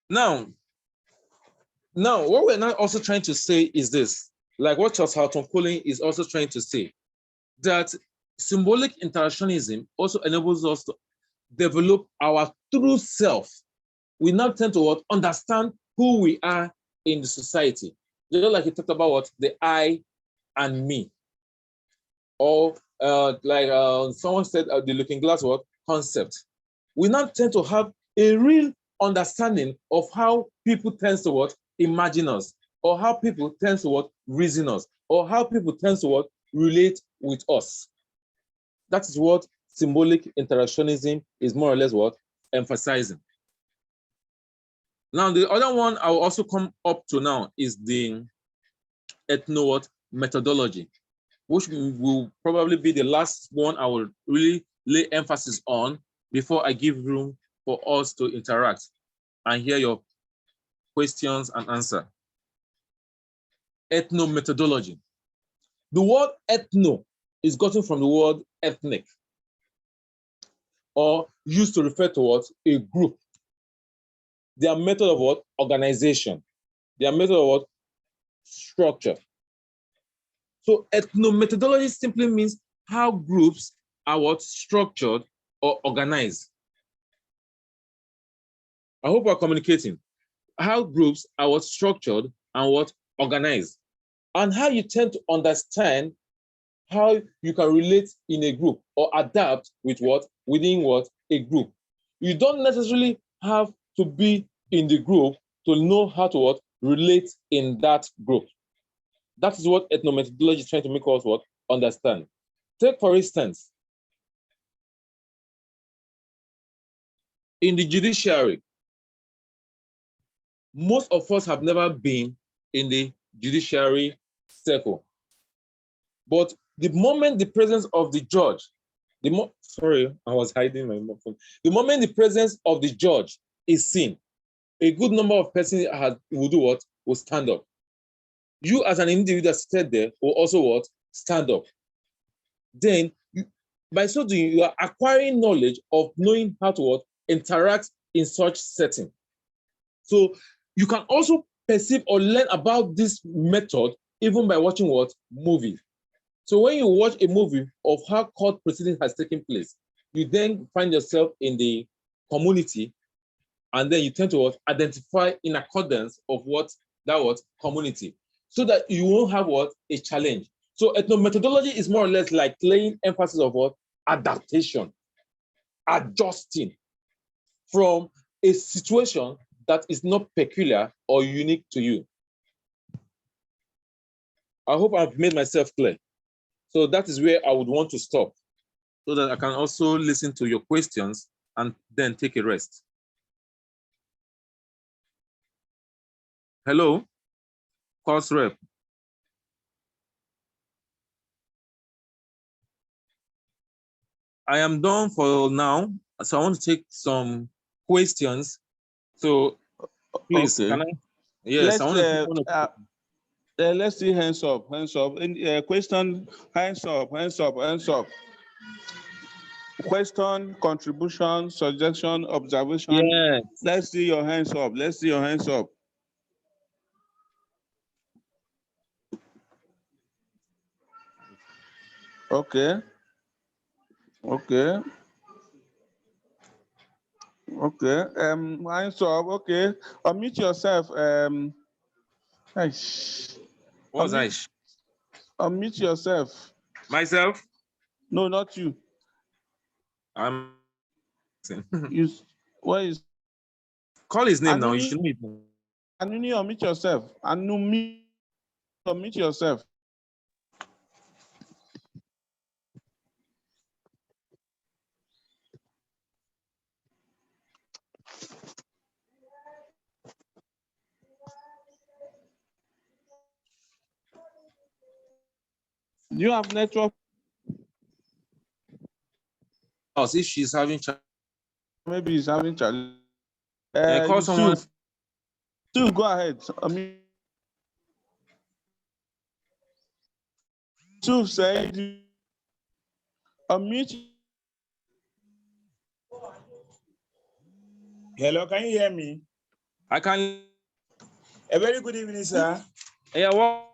Now, what we're now also trying to say is this, like what Charles Halton Collin is also trying to say, that symbolic interactionism also enables us to develop our true self. We now tend to understand who we are in the society. You know, like you talked about the I and me, or someone said the looking glass concept. We now tend to have a real understanding of how people tend to imagine us, or how people tend to reason us, or how people tend to relate with us. That is what symbolic interactionism is more or less emphasizing. Now, the other one I will also come up to now is the ethno methodology, which will probably be the last one I will really lay emphasis on before I give room for us to interact and hear your questions and answer. Ethno methodology. The word ethno is gotten from the word ethnic, or used to refer to a group. Their method of organization. Their method of structure. So ethno-methodology simply means how groups are structured or organized. I hope we're communicating. How groups are structured and organized. And how you tend to understand how you can relate in a group or adapt with within a group. You don't necessarily have to be in the group to know how to relate in that group. That is what ethnomethodology is trying to make us understand. Take, for instance, in the judiciary, most of us have never been in the judiciary circle. But the moment the presence of the judge, sorry, I was hiding my phone. The moment the presence of the judge is seen, a good number of persons will do what? Will stand up. You as an individual seated there will also stand up. Then, by so doing, you are acquiring knowledge of knowing how to interact in such setting. So you can also perceive or learn about this method even by watching movie. So when you watch a movie of how court proceedings has taken place, you then find yourself in the community, and then you tend to identify in accordance of that community, so that you won't have a challenge. So ethnomethodology is more or less like laying emphasis of adaptation, adjusting from a situation that is not peculiar or unique to you. I hope I've made myself clear. So that is where I would want to stop, so that I can also listen to your questions and then take a rest. Hello, course rep. I am done for now, so I want to take some questions. So please, okay. can I? Yes, I want to take one of let's see hands up. Question, hands up. Question, contribution, suggestion, observation. Yes. Let's see your hands up. Okay. Hands up. Okay. Unmute yourself. What's Aish? Unmute yourself. Myself? No, not you. I'm. What is? Call his name now. You should meet him. Anuni, unmute yourself. Unmute yourself. Do you have network? house if she's having challenge. Maybe he's having challenge. Call someone. Yusuf, go ahead. Yusuf said, unmute. Hello, can you hear me? I can. A very good evening, sir. Yeah, what?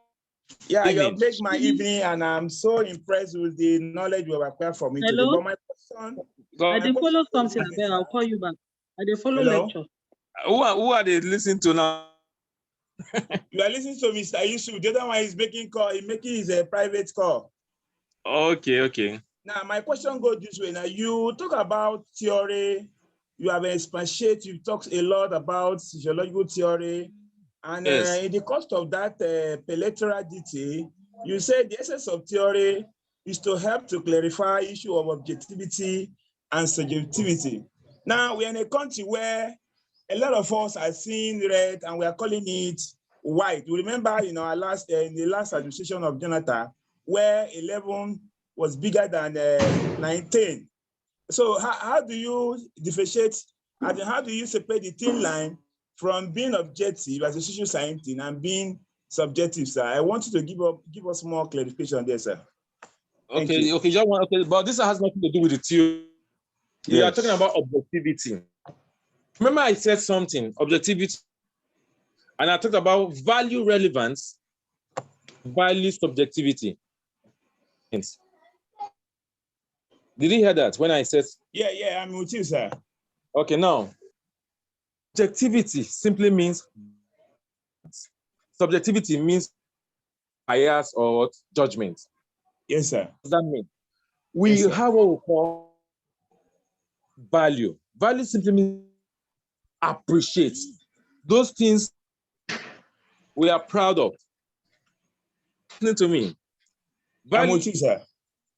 Yeah, you Evening. have made my evening, and I'm so impressed with the knowledge you have acquired from me today. Hello? But my question, I did follow something, then I'll call you back. I did follow Hello? lecture. Who are they listening to now? You are listening to Mr. Yusuf. The other one is making call. He's making his private call. Okay. Now, my question goes this way. Now, you talk about theory. You have expatiated. You talk a lot about sociological theory. And Yes. in the course of that bilateral detail, you said the essence of theory is to help to clarify issue of objectivity and subjectivity. Now, we are in a country where a lot of us are seeing red and we are calling it white. You remember, in the last administration of Jonathan, where 11 was bigger than 19. So how do you differentiate, and how do you separate the thin line from being objective as a social scientist and being subjective, sir? I want you to give us more clarification there, sir. Okay, but this has nothing to do with the theory. We are talking about objectivity. Remember I said something, objectivity, and I talked about value relevance, value subjectivity. Did you hear that when I said? Yeah, I'm with you, sir. Okay, now, objectivity simply means, subjectivity means bias or judgment. Yes, sir. What does that mean? We have what we call value. Value simply means appreciate those things we are proud of. Listen to me. Value, I'm with you, sir.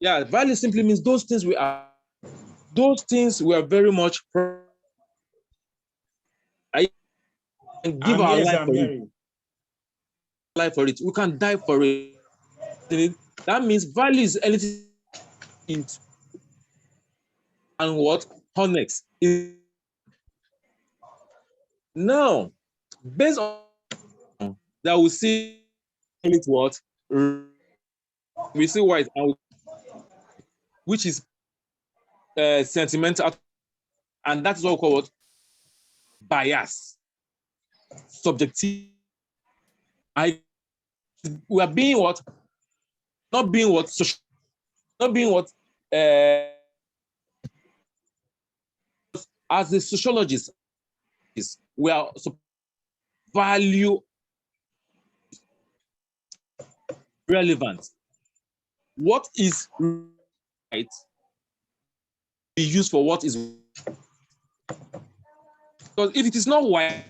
Yeah, value simply means those things we are very much proud. And give our life for it. Life for it. We can die for it. That means value is anything and what? Honest. Now, based on that, we see it what? We see white, which is sentimental, and that's what we call what? Bias. Subjective. We are being what? Not being what? Not being what? As a sociologist, we are value relevant. What is right? Be used for what is. Because if it is not white,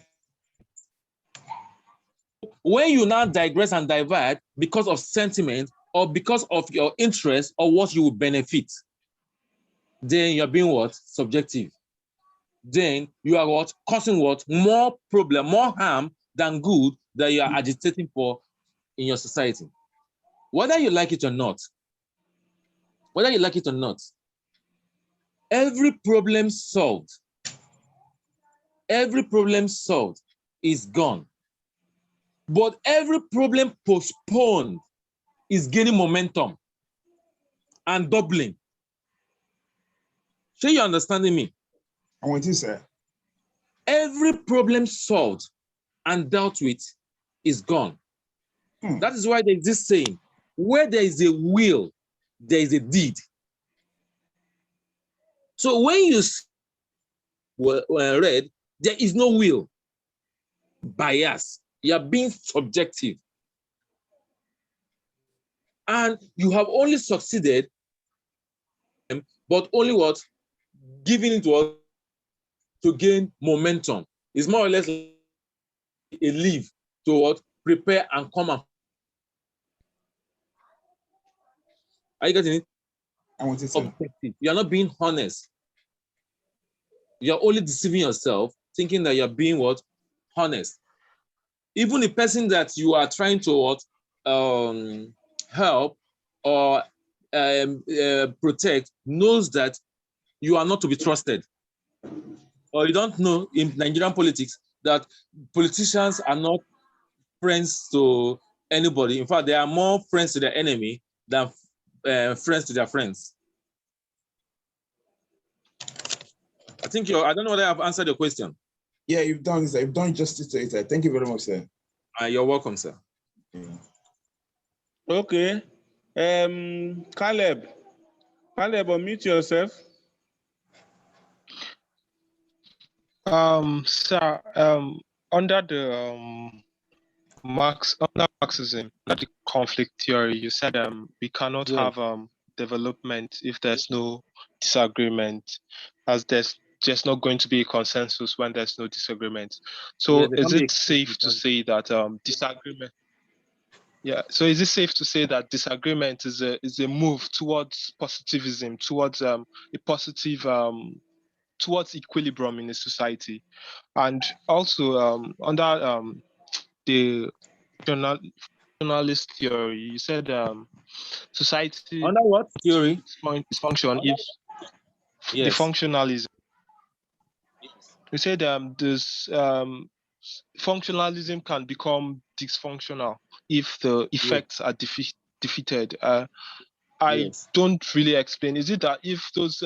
when you now digress and divert because of sentiment or because of your interest or what you will benefit, then you're being what? Subjective. Then you are what? Causing what? More problem, more harm than good that you are agitating for in your society. Whether you like it or not, every problem solved is gone. But every problem postponed is gaining momentum and doubling. So you understanding me? I'm with you, sir. Every problem solved and dealt with is gone. That is why there's this saying, where there is a will, there is a deed. So when you read, there is no will. Bias. You are being subjective. And you have only succeeded, but only what? Giving it what? To gain momentum. It's more or less like a leave to what? Prepare and come up. Are you getting it? I'm with you, sir. Objective. You are not being honest. You are only deceiving yourself, thinking that you are being what? Honest. Even the person that you are trying to what? Help or protect knows that you are not to be trusted. Or you don't know in Nigerian politics that politicians are not friends to anybody. In fact, they are more friends to their enemy than friends to their friends. I think I don't know whether I've answered your question. Yeah, you've done justice to it. Thank you very much, sir. You're welcome, sir. Okay. Caleb, unmute yourself. Sir, under Marxism, under the conflict theory, you said we cannot have development if there's no disagreement, as there's just not going to be a consensus when there's no disagreement. So is it safe to say that disagreement? Yeah. So is it safe to say that disagreement is a move towards positivism, towards a positive towards equilibrium in a society? And also under the journalist theory, you said society Under what theory? Function if Yes. the functionalism. You said this functionalism can become dysfunctional if the effects are defeated. I don't really explain. Is it that if those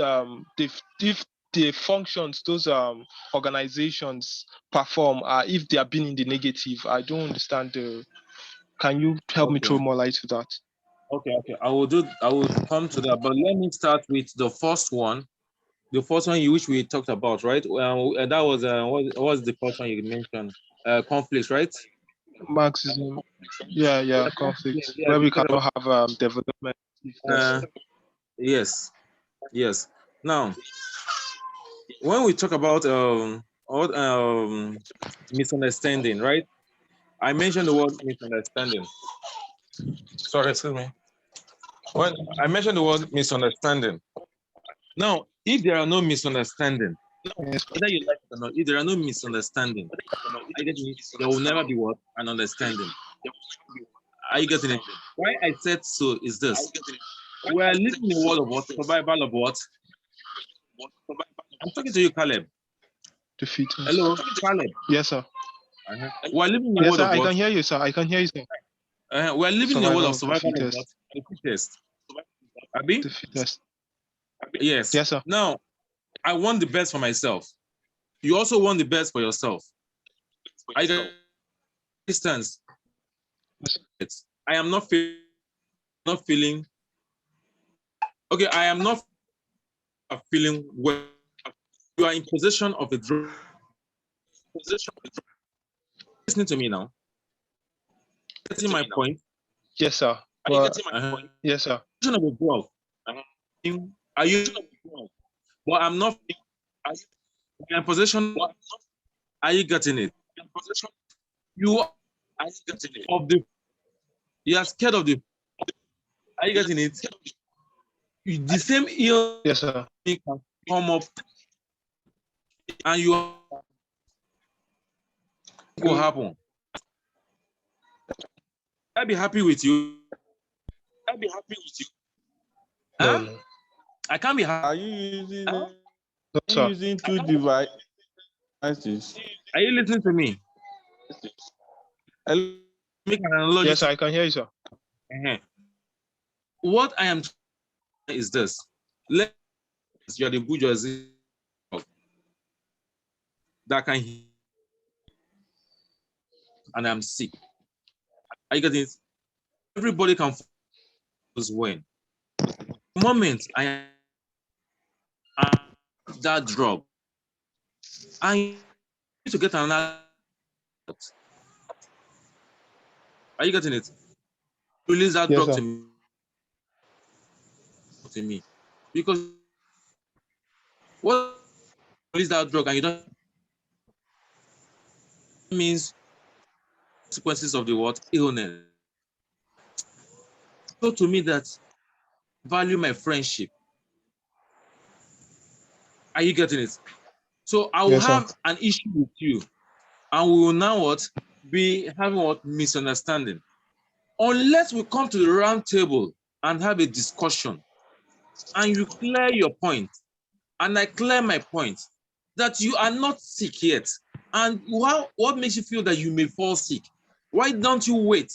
if the functions those organizations perform if they are being in the negative? I don't understand the. Can you help me throw more light to that? Okay. I will come to that, but let me start with the first one. The first one which we talked about, right? That was what was the first one you mentioned? Conflicts, right? Marxism. Yeah, conflicts. Where we cannot have development. Yes. Now, when we talk about misunderstanding, right? I mentioned the word misunderstanding. Sorry, excuse me. When I mentioned the word misunderstanding. Now, if there are no misunderstanding, whether you like it or not, if there are no misunderstanding, there will never be what? An understanding. Are you getting it? Why I said so is this. We are living in a world of what? Survival of what? I'm talking to you, Caleb. Defeat. Hello, Caleb. Yes, sir. We're living in a world of what? I can hear you, sir. We're living in a world of survival of what? The fittest. Abi? The fittest. Yes. Yes, sir. Now, I want the best for myself. You also want the best for yourself. I get distance. I am not feeling. Okay, I am not feeling well. You are in possession of a drug. Listening to me now. Getting my point. Yes, sir. Are you getting my point? Yes, sir. Of a drug. Are you? But I'm not. You're in possession. Are you getting it? You are getting it. Of the. You are scared of the. Are you getting it? The same ill. Yes, sir. Can come up, and you will happen. I'll be happy with you. Huh? No. I can't be happy. Are you using, No, using two devices? Are you listening to me? Hello? Make an analogy. Yes, I can hear you, sir. What I am is this. You are the bourgeoisie that can hear, and I'm sick. Are you getting it? Everybody can when. The moment I am that drug, I need to get another. Are you getting it? Release that drug to me. Because what release that drug and you don't means consequences of the what? Illness. So to me that value my friendship. Are you getting it? So I will have an issue with you, and we will now what? Be having what? Misunderstanding. Unless we come to the round table and have a discussion, and you clear your point, and I clear my point that you are not sick yet. And what makes you feel that you may fall sick? Why don't you wait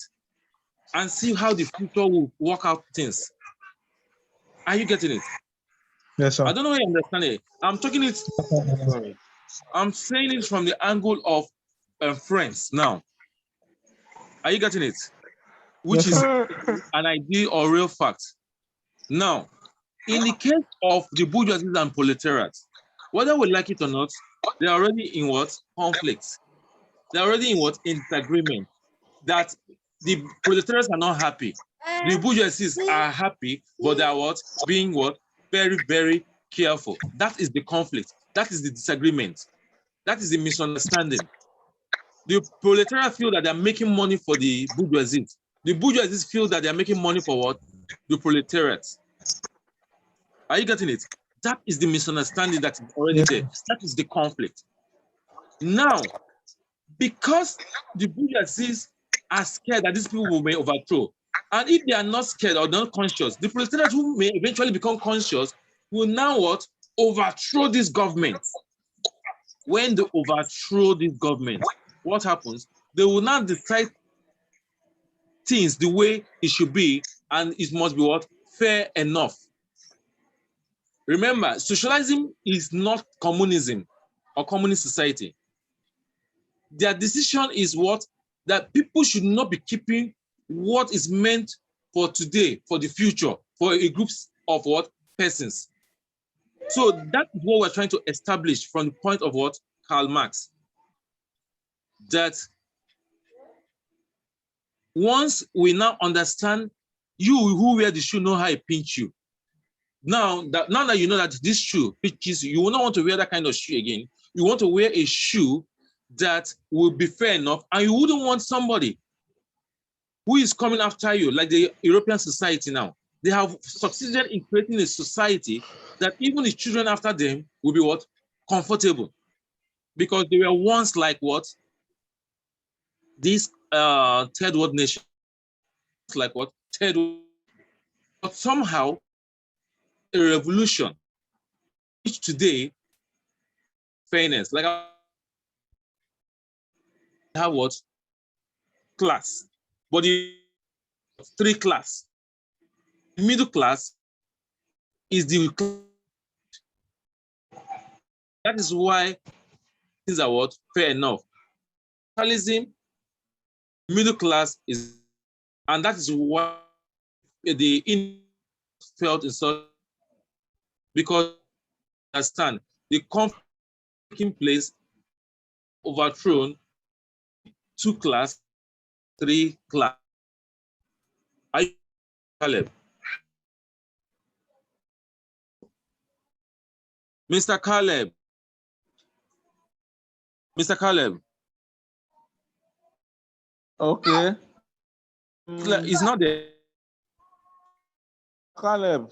and see how the future will work out things? Are you getting it? Yes, sir. I don't know if you understand it. I'm talking it, sorry. I'm saying it from the angle of friends now. Are you getting it? Which Yes, is sir. an idea or real fact. Now, in the case of the bourgeoisie and proletariat, whether we like it or not, they're already in what? Conflicts. They're already in what? In disagreement. That the proletariats are not happy. The bourgeoisies are happy, but they are what? Being what? Very, very careful. That is the conflict. That is the disagreement. That is the misunderstanding. The proletariat feel that they're making money for the bourgeoisie. The bourgeoisie feel that they're making money for what? The proletariat. Are you getting it? That is the misunderstanding that is already Yes, there. That is the conflict. Now, because the bourgeoisies are scared that these people will may overthrow, and if they are not scared or not conscious, the proletariat who may eventually become conscious will now what? Overthrow this government. When they overthrow this government, what happens? They will now decide things the way it should be, and it must be what? Fair enough. Remember, socialism is not communism or communist society. Their decision is what? That people should not be keeping what is meant for today, for the future, for a group of what? Persons. So that is what we're trying to establish from the point of what? Karl Marx. That once we now understand, you who wear the shoe know how it pinch you. Now that you know that this shoe pinches you, you will not want to wear that kind of shoe again. You want to wear a shoe that will be fair enough, and you wouldn't want somebody who is coming after you, like the European society now. They have succeeded in creating a society that even the children after them will be what? Comfortable. Because they were once like what? These third world nations, like what? Third world. But somehow, a revolution, which today, fairness, like I have what? Class. But the three class. The middle class is the, that is why things are what? Fair enough. Capitalism, middle class is, and that is why the in felt in such, because understand the conflict taking place, overthrown, two class, three class. Are you, Caleb? Mr. Caleb. Mr. Caleb. Okay. It's not there. Caleb.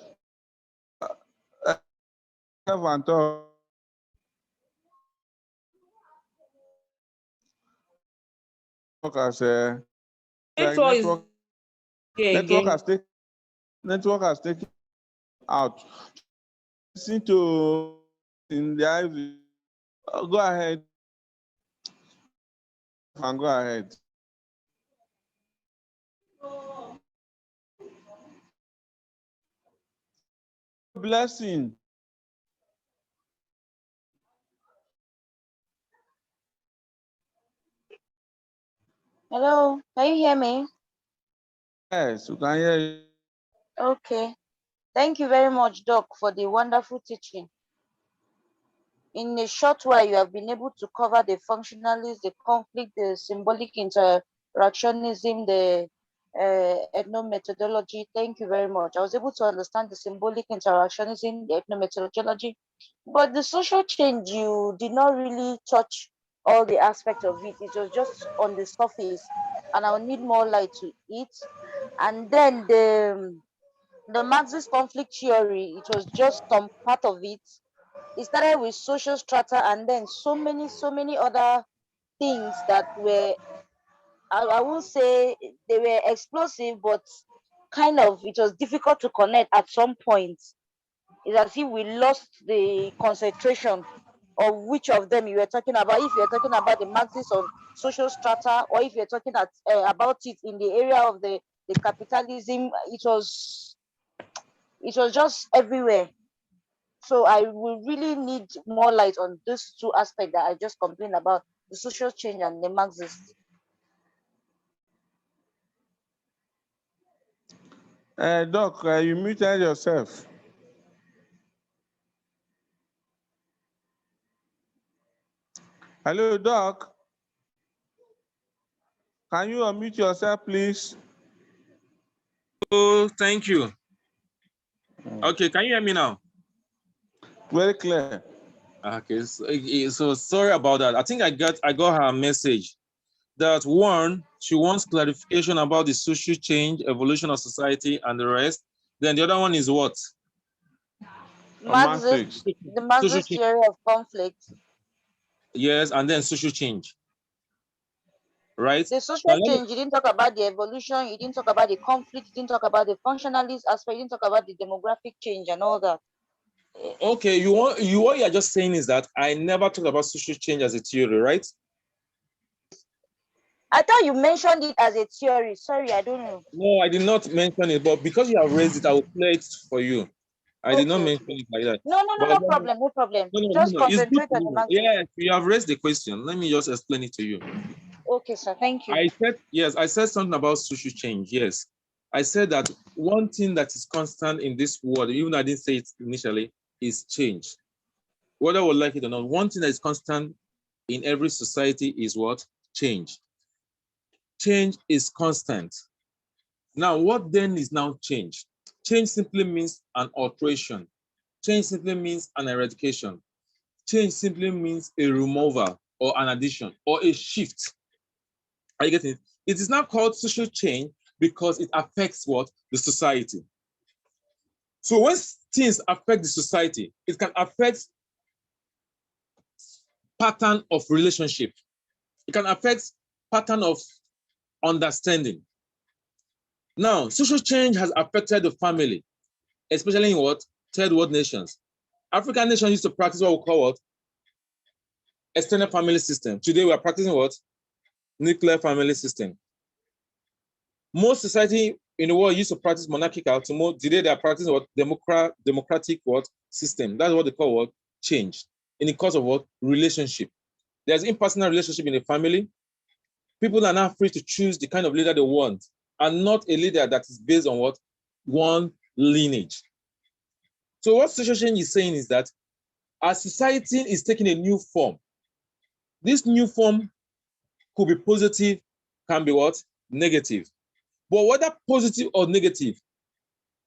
Network has taken out. Listen to in the IV. Go ahead and go ahead. Blessing. Hello, can you hear me? Yes, you can hear you. Okay. Thank you very much, Doc, for the wonderful teaching. In a short while, you have been able to cover the functionalism, the conflict, the symbolic interactionism, the ethnomethodology. Thank you very much. I was able to understand the symbolic interactionism, the ethnomethodology, but the social change, you did not really touch all the aspects of it. It was just on the surface, and I'll need more light to it. And then the Marxist conflict theory, it was just some part of it. It started with social strata, and then so many other things that were, I won't say they were explosive, but kind of it was difficult to connect at some point. It's as if we lost the concentration of which of them you were talking about. If you're talking about the Marxist of social strata, or if you're talking about it in the area of the capitalism, it was just everywhere. So I will really need more light on these two aspects that I just complained about, the social change and the Marxist. Doc, you muted yourself. Hello, Doc. Can you unmute yourself, please? Oh, thank you. Okay, can you hear me now? Very clear. Okay, so sorry about that. I think I got her message that one, she wants clarification about the social change, evolution of society, and the rest. Then the other one is what? Marxist, the Marxist theory of conflict. Yes, and then social change. Right? The social change, you didn't talk about the evolution, you didn't talk about the conflict, you didn't talk about the functionalist aspect, you didn't talk about the demographic change and all that. Okay, what you're just saying is that I never talked about social change as a theory, right? I thought you mentioned it as a theory. Sorry, I don't know. No, I did not mention it, but because you have raised it, I will play it for you. I did not mention it like that. No problem, no problem. Just concentrate on the Marxist. Yes, you have raised the question. Let me just explain it to you. Okay, sir, thank you. I said something about social change, yes. I said that one thing that is constant in this world, even though I didn't say it initially, is change. Whether we like it or not, one thing that is constant in every society is what? Change. Change is constant. Now, what then is now change? Change simply means an alteration. Change simply means an eradication. Change simply means a removal or an addition or a shift. Are you getting it? It is now called social change because it affects what? The society. So when things affect the society, it can affect pattern of relationship. It can affect pattern of understanding. Now, social change has affected the family, especially in what? Third world nations. African nations used to practice what we call what? Extended family system. Today we are practicing what? Nuclear family system. Most society in the world used to practice monarchical. Today they are practicing what? Democratic what? System. That's what they call what? Change. In the course of what? Relationship. There's impersonal relationship in the family. People are now free to choose the kind of leader they want, and not a leader that is based on what? One lineage. So what social change is saying is that our society is taking a new form. This new form could be positive, can be what? Negative. But whether positive or negative,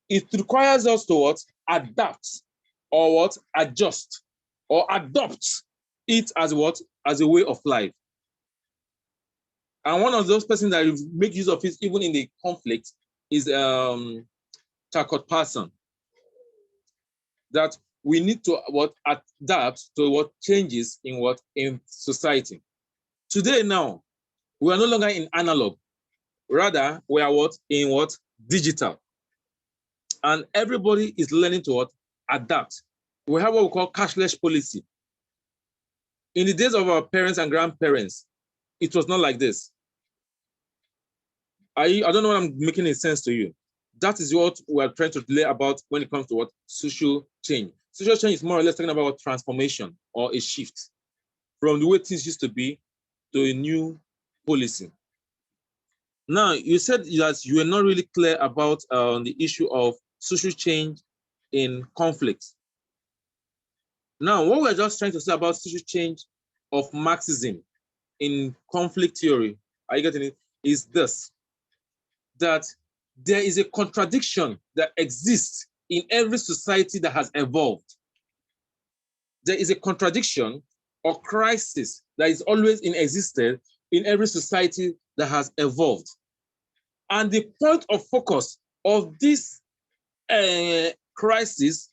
it requires us to what? Adapt or what? Adjust or adopt it as what? As a way of life. And one of those persons that make use of it even in the conflict is Takot Parson. That we need to what? Adapt to what changes in what? In society. Today now, we are no longer in analog. Rather, we are what? In what? Digital. And everybody is learning to what? Adapt. We have what we call cashless policy. In the days of our parents and grandparents, it was not like this. I don't know what I'm making any sense to you. That is what we're trying to lay about when it comes to what? Social change. Social change is more or less talking about transformation or a shift from the way things used to be to a new policy. Now, you said that you were not really clear about the issue of social change in conflict. Now, what we're just trying to say about social change of Marxism in conflict theory, are you getting it? Is this, that there is a contradiction that exists in every society that has evolved. There is a contradiction or crisis that is always in existence in every society that has evolved. And the point of focus of this crisis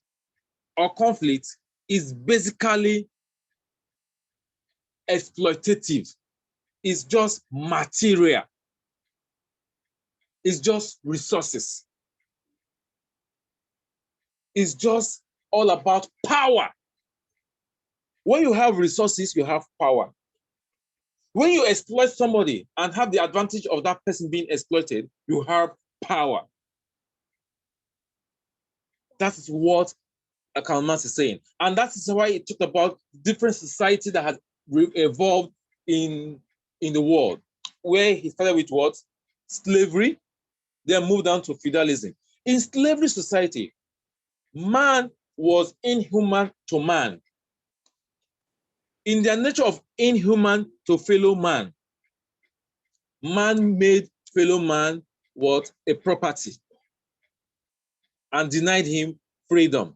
or conflict is basically exploitative. It's just material. It's just resources. It's just all about power. When you have resources, you have power. When you exploit somebody and have the advantage of that person being exploited, you have power. That is what Karl Marx is saying. And that is why he talked about different society that has evolved in the world, where he started with what? Slavery, then moved down to feudalism. In slavery society, man was inhuman to man. In their nature of inhuman to fellow man, man made fellow man what? A property and denied him freedom.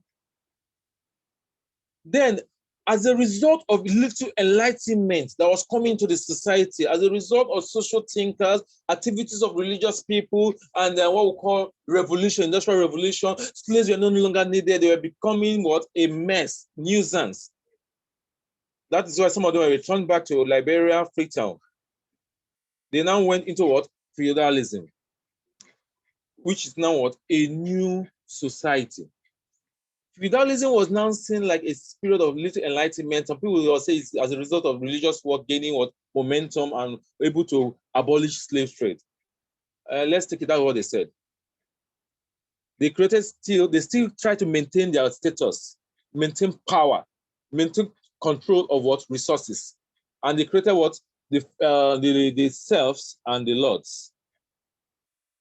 Then, as a result of little enlightenment that was coming to the society, as a result of social thinkers, activities of religious people, and what we call revolution, industrial revolution, slaves were no longer needed. They were becoming what? A mess, nuisance. That is why some of them were returned back to Liberia, Freetown. They now went into what? Feudalism, which is now what? A new society. Feudalism was now seen like a period of little enlightenment. Some people will say it's as a result of religious work gaining what? Momentum and able to abolish slave trade. Let's take it out what they said. They still try to maintain their status, maintain power, maintain control of what? Resources. And they created what? The serfs and the lords.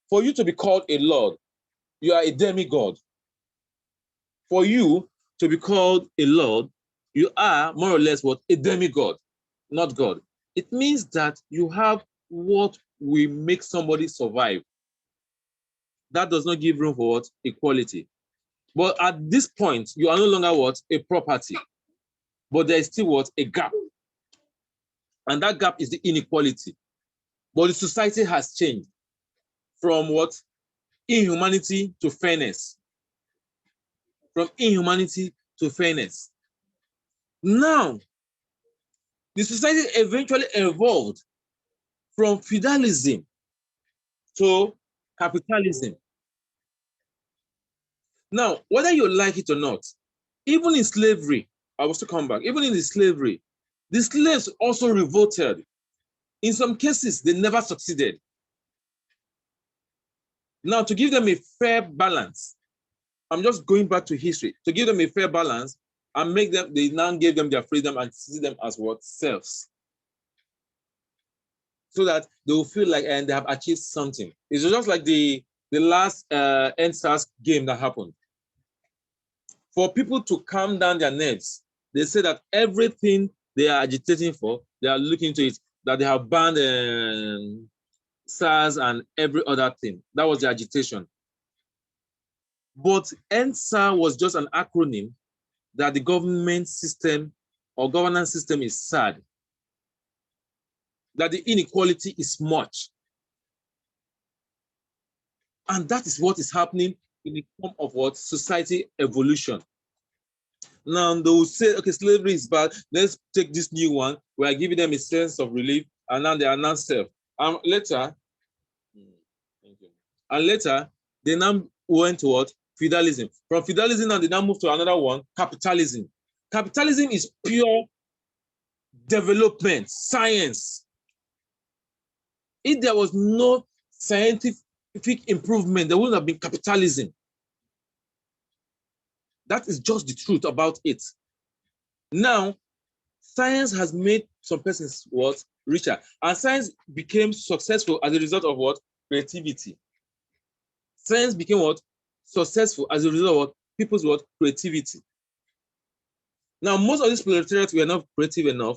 For you to be called a lord, you are a demigod. For you to be called a lord, you are more or less what? A demigod, not God. It means that you have what will make somebody survive. That does not give room for what? Equality. But at this point, you are no longer what? A property. But there is still what? A gap. And that gap is the inequality. But the society has changed from what? Inhumanity to fairness. From inhumanity to fairness. Now, the society eventually evolved from feudalism to capitalism. Now, whether you like it or not, even in slavery, I will still come back, even in the slavery, the slaves also revolted. In some cases, they never succeeded. Now, to give them a fair balance, I'm just going back to history, to give them a fair balance and make them, they now gave them their freedom and see them as what? Serfs. So that they will feel like and they have achieved something. It's just like the last NSAS game that happened. For people to calm down their nerves, they say that everything they are agitating for, they are looking into it, that they have banned SARS and every other thing. That was the agitation. But NSAR was just an acronym that the government system or governance system is sad, that the inequality is much. And that is what is happening in the form of what? Society evolution. Now they will say, okay, slavery is bad. Let's take this new one. We are giving them a sense of relief, and now they are now self. Later, they now went to what? Feudalism. From feudalism, now they now move to another one, capitalism. Capitalism is pure development, science. If there was no scientific improvement, there wouldn't have been capitalism. That is just the truth about it. Now, science has made some persons what? Richer. And science became successful as a result of what? Creativity. Science became what? Successful as a result of what? People's what? Creativity. Now, most of these proletariats were not creative enough,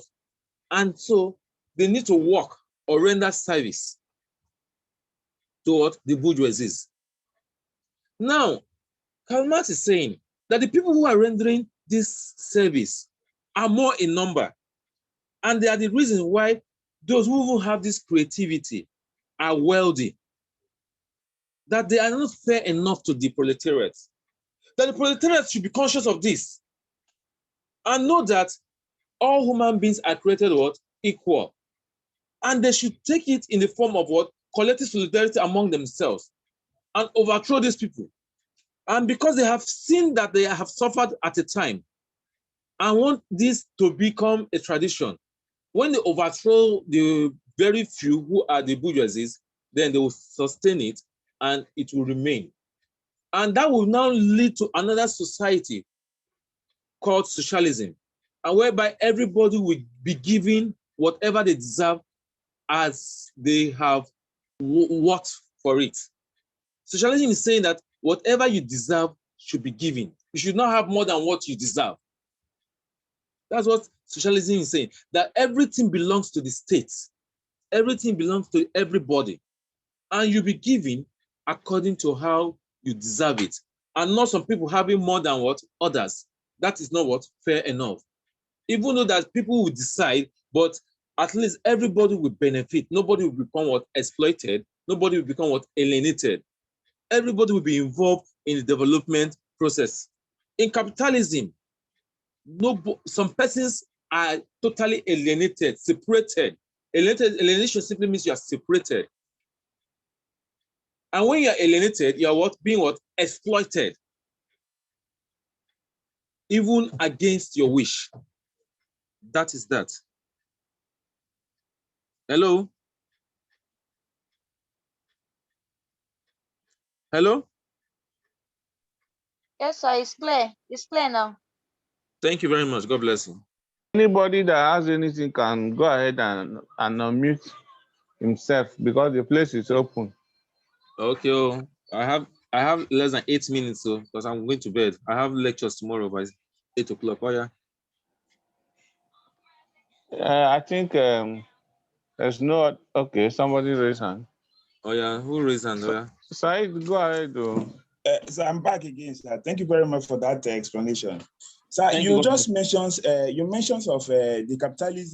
and so they need to work or render service to what? The bourgeoisies. Now, Karl Marx is saying that the people who are rendering this service are more in number. And they are the reason why those who have this creativity are wealthy. That they are not fair enough to the proletariat. That the proletariat should be conscious of this and know that all human beings are created what? Equal. And they should take it in the form of what? Collective solidarity among themselves and overthrow these people. And because they have seen that they have suffered at a time, and want this to become a tradition, when they overthrow the very few who are the bourgeoisie, then they will sustain it and it will remain. And that will now lead to another society called socialism, and whereby everybody will be given whatever they deserve as they have worked for it. Socialism is saying that whatever you deserve should be given. You should not have more than what you deserve. That's what socialism is saying, that everything belongs to the state. Everything belongs to everybody. And you'll be given according to how you deserve it. And not some people having more than what others. That is not what fair enough. Even though that people will decide, but at least everybody will benefit. Nobody will become what exploited. Nobody will become what alienated. Everybody will be involved in the development process. In capitalism, some persons are totally alienated, separated. Alienation simply means you are separated. And when you are alienated, you are what? Being what? Exploited. Even against your wish. That is that. Hello? Hello? Yes, sir, it's clear. It's clear now. Thank you very much. God bless you. Anybody that has anything can go ahead and unmute himself because the place is open. Okay. Oh, I have less than 8 minutes, so because I'm going to bed. I have lectures tomorrow by 8 o'clock. Oh yeah. I think there's no, okay, somebody raised hand. Oh yeah, who raised hand? Oh yeah. Said, go ahead. So I'm back again, sir. Thank you very much for that explanation. Sir, Thank you you. just mentioned of the capitalism